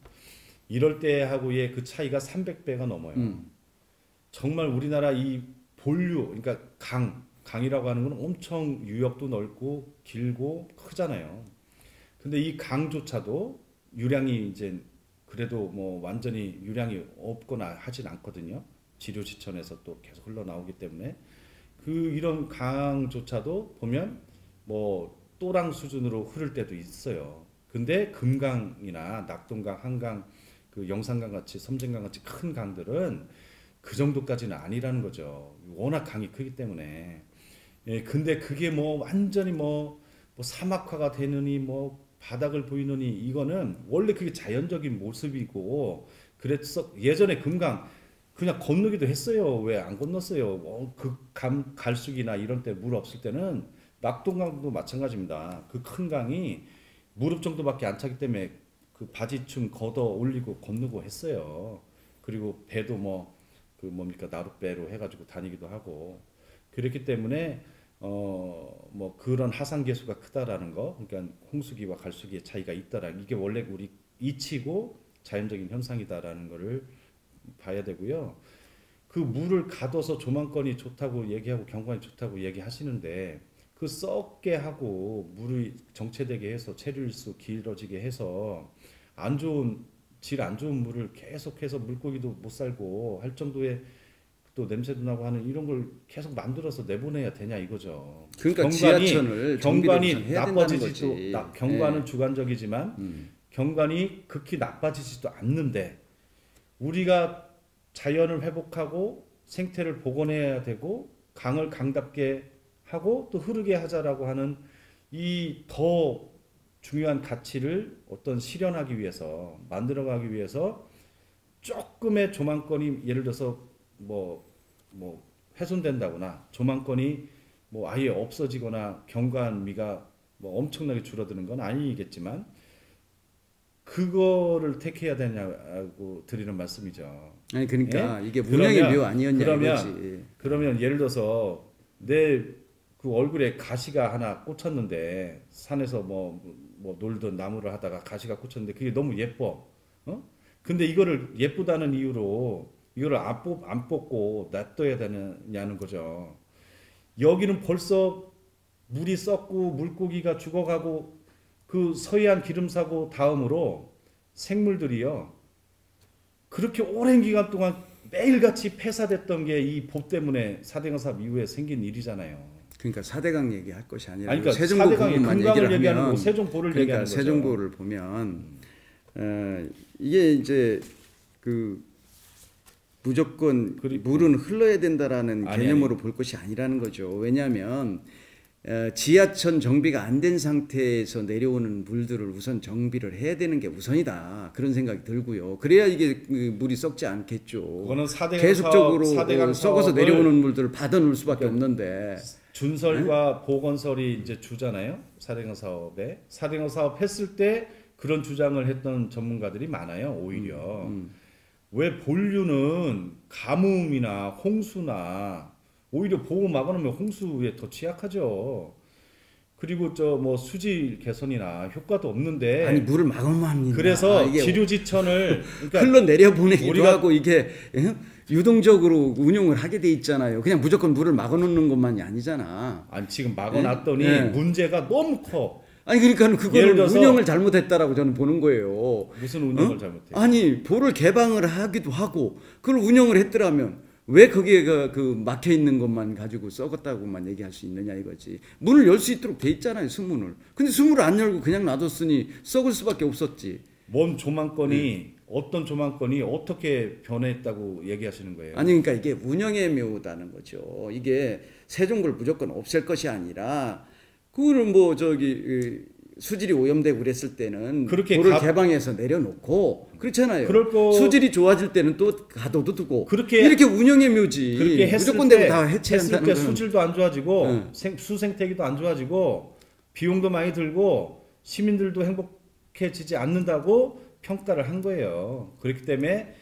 이럴 때하고의 그 차이가 300배가 넘어요. 정말 우리나라 이 본류 그러니까 강이라고 하는 건 엄청 유역도 넓고 길고 크잖아요. 근데 이 강조차도 유량이 이제 그래도 뭐 완전히 유량이 없거나 하진 않거든요. 지류지천에서 또 계속 흘러나오기 때문에 그 이런 강조차도 보면 뭐 또랑 수준으로 흐를 때도 있어요. 근데 금강이나 낙동강, 한강, 그 영산강 같이 섬진강 같이 큰 강들은 그 정도까지는 아니라는 거죠. 워낙 강이 크기 때문에. 예, 근데 그게 뭐 완전히 뭐 사막화가 되느니 뭐 바닥을 보이느니 이거는 원래 그게 자연적인 모습이고 그래서 예전에 금강 그냥 건너기도 했어요. 왜 안 건넜어요? 그 갈수기나 이런 때 물 없을 때는 낙동강도 마찬가지입니다. 그 큰 강이 무릎 정도밖에 안 차기 때문에 그 바지춤 걷어 올리고 건너고 했어요. 그리고 배도 뭐 그 뭡니까 나룻배로 해가지고 다니기도 하고 그렇기 때문에 뭐 그런 하산 계수가 크다라는 거, 그러니까 홍수기와 갈수기의 차이가 있다라는 이게 원래 우리 이치고 자연적인 현상이다라는 거를 봐야 되고요. 그 물을 가둬서 조망권이 좋다고 얘기하고 경관이 좋다고 얘기하시는데 그 썩게 하고 물이 정체되게 해서 체류일수 길어지게 해서 안 좋은 질 안 좋은 물을 계속해서 물고기도 못 살고 할 정도의 또 냄새도 나고 하는 이런 걸 계속 만들어서 내보내야 되냐 이거죠. 그러니까 지하천을 경관이 해야 나빠지지도 거지. 경관은 네. 주관적이지만 경관이 극히 나빠지지도 않는데 우리가 자연을 회복하고 생태를 복원해야 되고 강을 강답게 하고 또 흐르게 하자라고 하는 이 더 중요한 가치를 어떤 실현하기 위해서 만들어가기 위해서 조금의 조망권이 예를 들어서 뭐 훼손된다거나 조망권이 뭐 아예 없어지거나 경관미가 뭐 엄청나게 줄어드는 건 아니겠지만 그거를 택해야 되냐고 드리는 말씀이죠. 아니 그러니까 예? 이게 문양의 그러면- 묘 아니었냐 그러면- 이거지. 그러면 예를 들어서 내 그 얼굴에 가시가 하나 꽂혔는데 산에서 뭐 놀던 나무를 하다가 가시가 꽂혔는데 그게 너무 예뻐. 근데 이거를 예쁘다는 이유로 이거를 안 뽑고 놔둬야 되느냐는 거죠. 여기는 벌써 물이 썩고 물고기가 죽어가고 그 서해안 기름사고 다음으로 생물들이요. 그렇게 오랜 기간 동안 매일같이 폐사됐던 게 이 보 때문에 사대강 사업 이후에 생긴 일이잖아요. 그러니까 4대강 얘기할 것이 아니라 아니, 그러니까 세종보 사대강의 부분만 금강을 얘기를 얘기하는 하면 거고 세종보를 그러니까 얘기하는 거죠. 세종보를 보면 이게 이제 그 무조건 물은 흘러야 된다라는 개념으로 볼 것이 아니라는 거죠. 왜냐하면 지하천 정비가 안 된 상태에서 내려오는 물들을 우선 정비를 해야 되는 게 우선이다. 그런 생각이 들고요. 그래야 이게 물이 썩지 않겠죠. 그거는 계속적으로 사대강 썩어서 사업을- 내려오는 물들을 받아놓을 수밖에 없는데 준설과 보건설이 이제 주잖아요. 사대강 사업에 사대강 사업 했을 때 그런 주장을 했던 전문가들이 많아요. 오히려 왜 본류는 가뭄이나 홍수나 오히려 보호 막아놓으면 홍수에 더 취약하죠. 그리고 저 뭐 수질 개선이나 효과도 없는데 아니 물을 막으면 그래서 이게 지류지천을 그러니까 흘러내려 보내기도 우리가- 하고 이게 유동적으로 운용을 하게 돼 있잖아요. 그냥 무조건 물을 막아놓는 것만이 아니잖아. 아니 지금 막아놨더니 네. 문제가 너무 커. 아니 그러니까 예를 그거를 들어서- 운영을 잘못했다라고 저는 보는 거예요. 무슨 운영을 잘못해? 아니 보를 개방을 하기도 하고 그걸 운영을 했더라면 왜 거기에 그 막혀 있는 것만 가지고 썩었다고만 얘기할 수 있느냐 이거지. 문을 열 수 있도록 돼 있잖아요, 수문을. 근데 수문을 안 열고 그냥 놔뒀으니 썩을 수밖에 없었지. 뭔 조망권이 어떤 조망권이 어떻게 변했다고 얘기하시는 거예요? 아니 그러니까 이게 운영의 묘다는 거죠. 이게 세종보를 무조건 없앨 것이 아니라 그거는 뭐 수질이 오염되고 그랬을 때는 그렇게 도를 개방해서 내려놓고 그렇잖아요. 수질이 좋아질 때는 또 가둬도 두고 그렇게 이렇게 운영의 묘지. 그렇게 했을 무조건 때, 되고 다 해체한다는 했을 때 거는. 수질도 안 좋아지고 수생태계도 안 좋아지고 비용도 많이 들고 시민들도 행복해지지 않는다고 평가를 한 거예요. 그렇기 때문에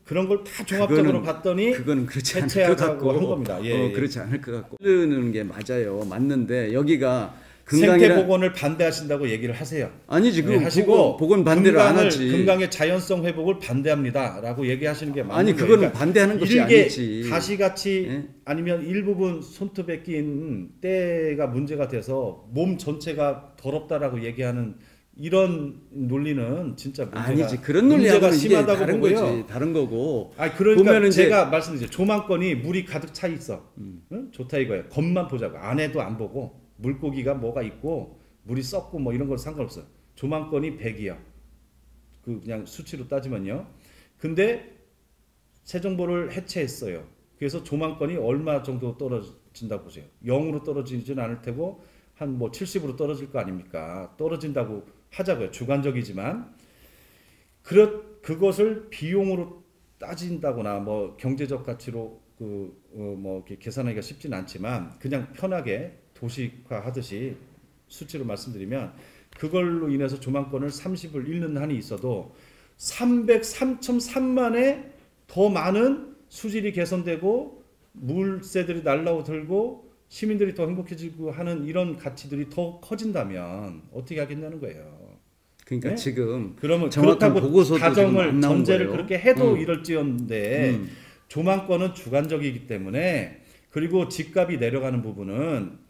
그런 걸 다 종합적으로 봤더니 그거는 그렇지 않을 것 해체하자고 같고 한 겁니다. 예, 그렇지 않을 것 같고 흐르는 게 맞아요. 맞는데 여기가 생태 금강이라 복원을 반대하신다고 얘기를 하세요. 아니지 네, 그 하시고 복원 반대를 안 하지. 금강의 자연성 회복을 반대합니다라고 얘기하시는 게 맞는 아니 거예요. 그거는 그러니까 반대하는 것이 일개 아니지. 가시같이 예? 아니면 일부분 손톱에 낀 때가 문제가 돼서 몸 전체가 더럽다라고 얘기하는 이런 논리는 진짜 아니지 그런 논리하고는 이게 심하다고 다른 보고요. 거지 다른 거고. 아 그러니까 보면은 제가 말씀드리죠. 조망권이 물이 가득 차 있어. 응? 좋다 이거예요. 겉만 보자고 안에도 안 보고 물고기가 뭐가 있고 물이 썩고 뭐 이런 건 상관없어요. 조망권이 100이요. 그냥 수치로 따지면요. 근데 세정보를 해체했어요. 그래서 조망권이 얼마 정도 떨어진다고 보세요. 0으로 떨어지지는 않을 테고 한 뭐 70으로 떨어질 거 아닙니까? 떨어진다고 하자고요. 주관적이지만 그것을 비용으로 따진다거나 뭐 경제적 가치로 뭐 이렇게 계산하기가 쉽지는 않지만 그냥 편하게 도식화하듯이 수치로 말씀드리면 그걸로 인해서 조망권을 30을 잃는 한이 있어도 303.3만에 더 많은 수질이 개선되고 물새들이 날라오들고 시민들이 더 행복해지고 하는 이런 가치들이 더 커진다면 어떻게 하겠냐는 거예요. 그러니까 네? 지금 그러면 정확한 그렇다고 보고서도 가정을 지금 안 나온 전제를 거예요. 그렇게 해도 이럴지언데 음. 조망권은 주관적이기 때문에 그리고 집값이 내려가는 부분은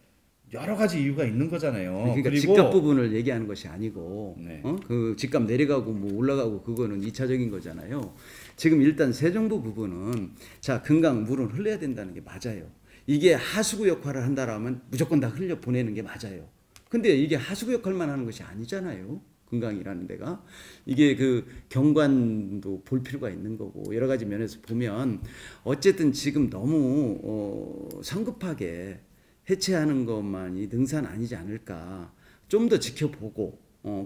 여러 가지 이유가 있는 거잖아요. 그러니까 그리고 집값 부분을 얘기하는 것이 아니고 네. 그 집값 내려가고 뭐 올라가고 그거는 2차적인 거잖아요. 지금 일단 세정부 부분은 자 금강 물은 흘려야 된다는 게 맞아요. 이게 하수구 역할을 한다라면 무조건 다 흘려 보내는 게 맞아요. 근데 이게 하수구 역할만 하는 것이 아니잖아요. 금강이라는 데가 이게 그 경관도 볼 필요가 있는 거고 여러 가지 면에서 보면 어쨌든 지금 너무 성급하게 해체하는 것만이 능사는 아니지 않을까. 좀 더 지켜보고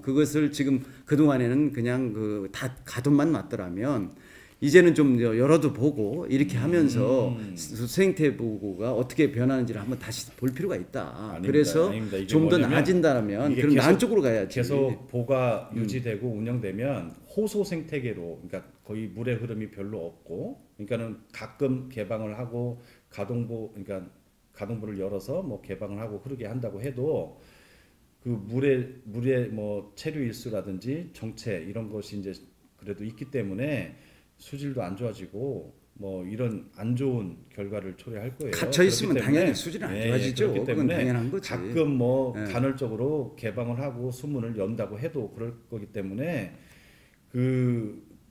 그것을 지금 그동안에는 그냥 그 다 가돈만 맞더라면 이제는 좀 열어도 보고 이렇게 하면서 생태 보고가 어떻게 변하는지를 한번 다시 볼 필요가 있다. 아닙니다. 그래서 아닙니다. 이게 좀 더 뭐냐면 나아진다면 이게 그럼 계속- 나은 쪽으로 가야지. 계속 보가 유지되고 운영되면 호소 생태계로 그러니까 거의 물의 흐름이 별로 없고 그러니까는 가끔 개방을 하고 그러니까 가동부를 열어서 뭐 개방을 하고 흐르게 한다고 해도 그 물의 뭐 체류 일수라든지 정체 이런 것이 이제 그래도 있기 때문에 수질도 안 좋아지고 뭐 이런 안 좋은 결과를 초래할 거예요. 갇혀 있으면 그렇기 때문에- 당연히 수질은 안 좋아지죠. 그렇기 그건 때문에 당연한 거지. 가끔 뭐 예. 간헐적으로 개방을 하고 수문을 연다고 해도 그럴 거기 때문에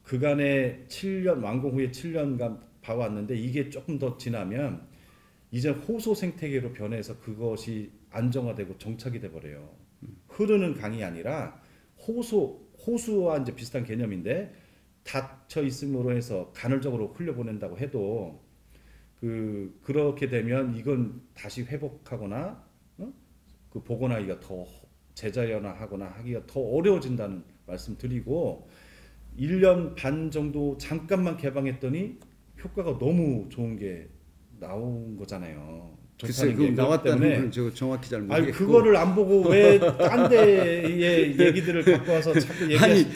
그간의 7년 완공 후에 7년간 봐왔는데 이게 조금 더 지나면 이제 호소 생태계로 변해서 그것이 안정화되고 정착이 돼 버려요. 흐르는 강이 아니라 호수와 이제 비슷한 개념인데 닫혀 있음으로 해서 간헐적으로 흘려보낸다고 해도 그렇게 되면 이건 다시 회복하거나 그 복원하기가 더 재자연화하거나 하기가 더 어려워진다는 말씀드리고 1년 반 정도 잠깐만 개방했더니 효과가 너무 좋은 게 나온 거잖아요. 글쎄 좋다는 게 그 그렇기 나왔다는 때문에 건 저 정확히 잘 아니 모르겠고. 그거를 안 보고 왜 딴 데의 얘기들을 갖고 와서 자꾸 아니 얘기하시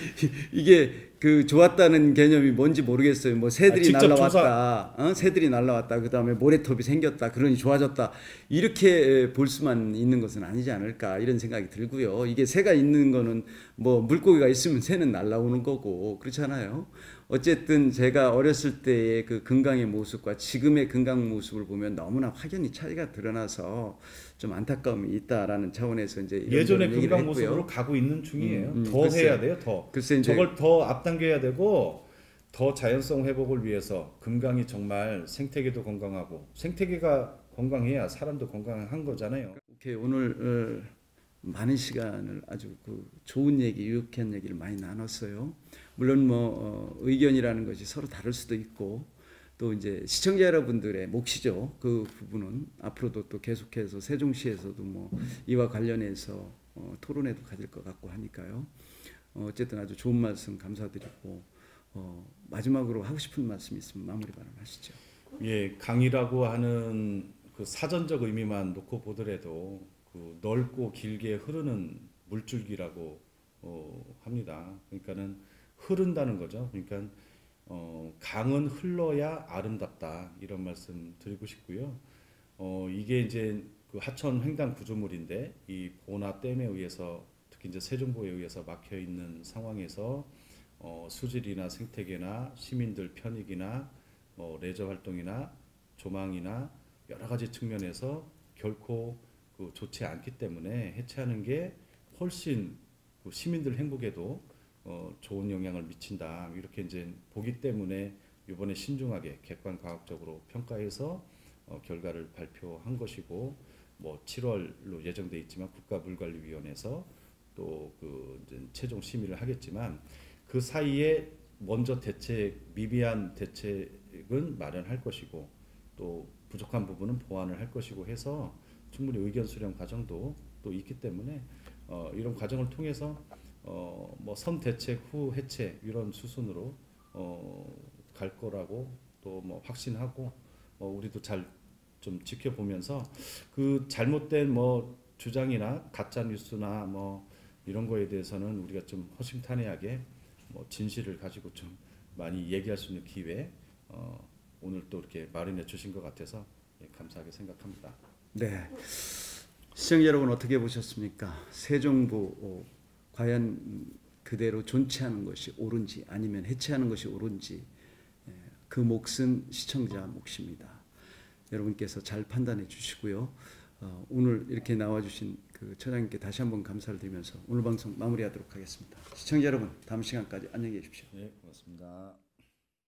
이게 그 좋았다는 개념이 뭔지 모르겠어요. 뭐 새들이 직접 날라왔다, 새들이 날라왔다. 그 다음에 모래톱이 생겼다. 그러니 좋아졌다. 이렇게 볼 수만 있는 것은 아니지 않을까 이런 생각이 들고요. 이게 새가 있는 거는 뭐 물고기가 있으면 새는 날라오는 거고 그렇잖아요. 어쨌든 제가 어렸을 때의 그 금강의 모습과 지금의 금강 모습을 보면 너무나 확연히 차이가 드러나서 좀 안타까움이 있다라는 차원에서 이제 예전의 이런 얘기를 금강 했고요. 모습으로 가고 있는 중이에요. 더 글쎄. 해야 돼요. 더. 글쎄 이제 저걸 더 앞당겨야 되고 더 자연성 회복을 위해서 금강이 정말 생태계도 건강하고 생태계가 건강해야 사람도 건강한 거잖아요. 이렇게 오늘 많은 시간을 아주 그 좋은 얘기, 유익한 얘기를 많이 나눴어요. 물론 뭐 의견이라는 것이 서로 다를 수도 있고 또 이제 시청자 여러분들의 몫이죠. 그 부분은 앞으로도 또 계속해서 세종시에서도 뭐 이와 관련해서 토론회도 가질 것 같고 하니까요. 어쨌든 아주 좋은 말씀 감사드리고 마지막으로 하고 싶은 말씀 있으면 마무리 발언하시죠. 예, 강이라고 하는 그 사전적 의미만 놓고 보더라도 그 넓고 길게 흐르는 물줄기라고 합니다. 그러니까는 흐른다는 거죠. 그러니까 강은 흘러야 아름답다 이런 말씀 드리고 싶고요. 이게 이제 그 하천 횡단 구조물인데 이 보나 댐에 의해서 특히 이제 세종보에 의해서 막혀 있는 상황에서 수질이나 생태계나 시민들 편익이나 레저 활동이나 조망이나 여러 가지 측면에서 결코 그 좋지 않기 때문에 해체하는 게 훨씬 그 시민들 행복에도 좋은 영향을 미친다 이렇게 이제 보기 때문에 이번에 신중하게 객관과학적으로 평가해서 결과를 발표한 것이고 뭐 7월로 예정돼 있지만 국가물관리위원회에서 또 그 최종 심의를 하겠지만 그 사이에 먼저 미비한 대책은 마련할 것이고 또 부족한 부분은 보완을 할 것이고 해서 충분히 의견 수렴 과정도 또 있기 때문에 이런 과정을 통해서 뭐 선대책 후 해체 이런 수순으로 갈 거라고 또 뭐 확신하고 우리도 잘 좀 지켜보면서 그 잘못된 뭐 주장이나 가짜 뉴스나 뭐 이런 거에 대해서는 우리가 좀 허심탄회하게 뭐 진실을 가지고 좀 많이 얘기할 수 있는 기회 오늘 또 이렇게 마련해 주신 것 같아서 감사하게 생각합니다. 네. 시청자 여러분 어떻게 보셨습니까? 세종보 과연 그대로 존치하는 것이 옳은지 아니면 해체하는 것이 옳은지 그 몫은 시청자 몫입니다. 여러분께서 잘 판단해 주시고요. 오늘 이렇게 나와주신 그 처장님께 다시 한번 감사를 드리면서 오늘 방송 마무리하도록 하겠습니다. 시청자 여러분 다음 시간까지 안녕히 계십시오. 네, 고맙습니다.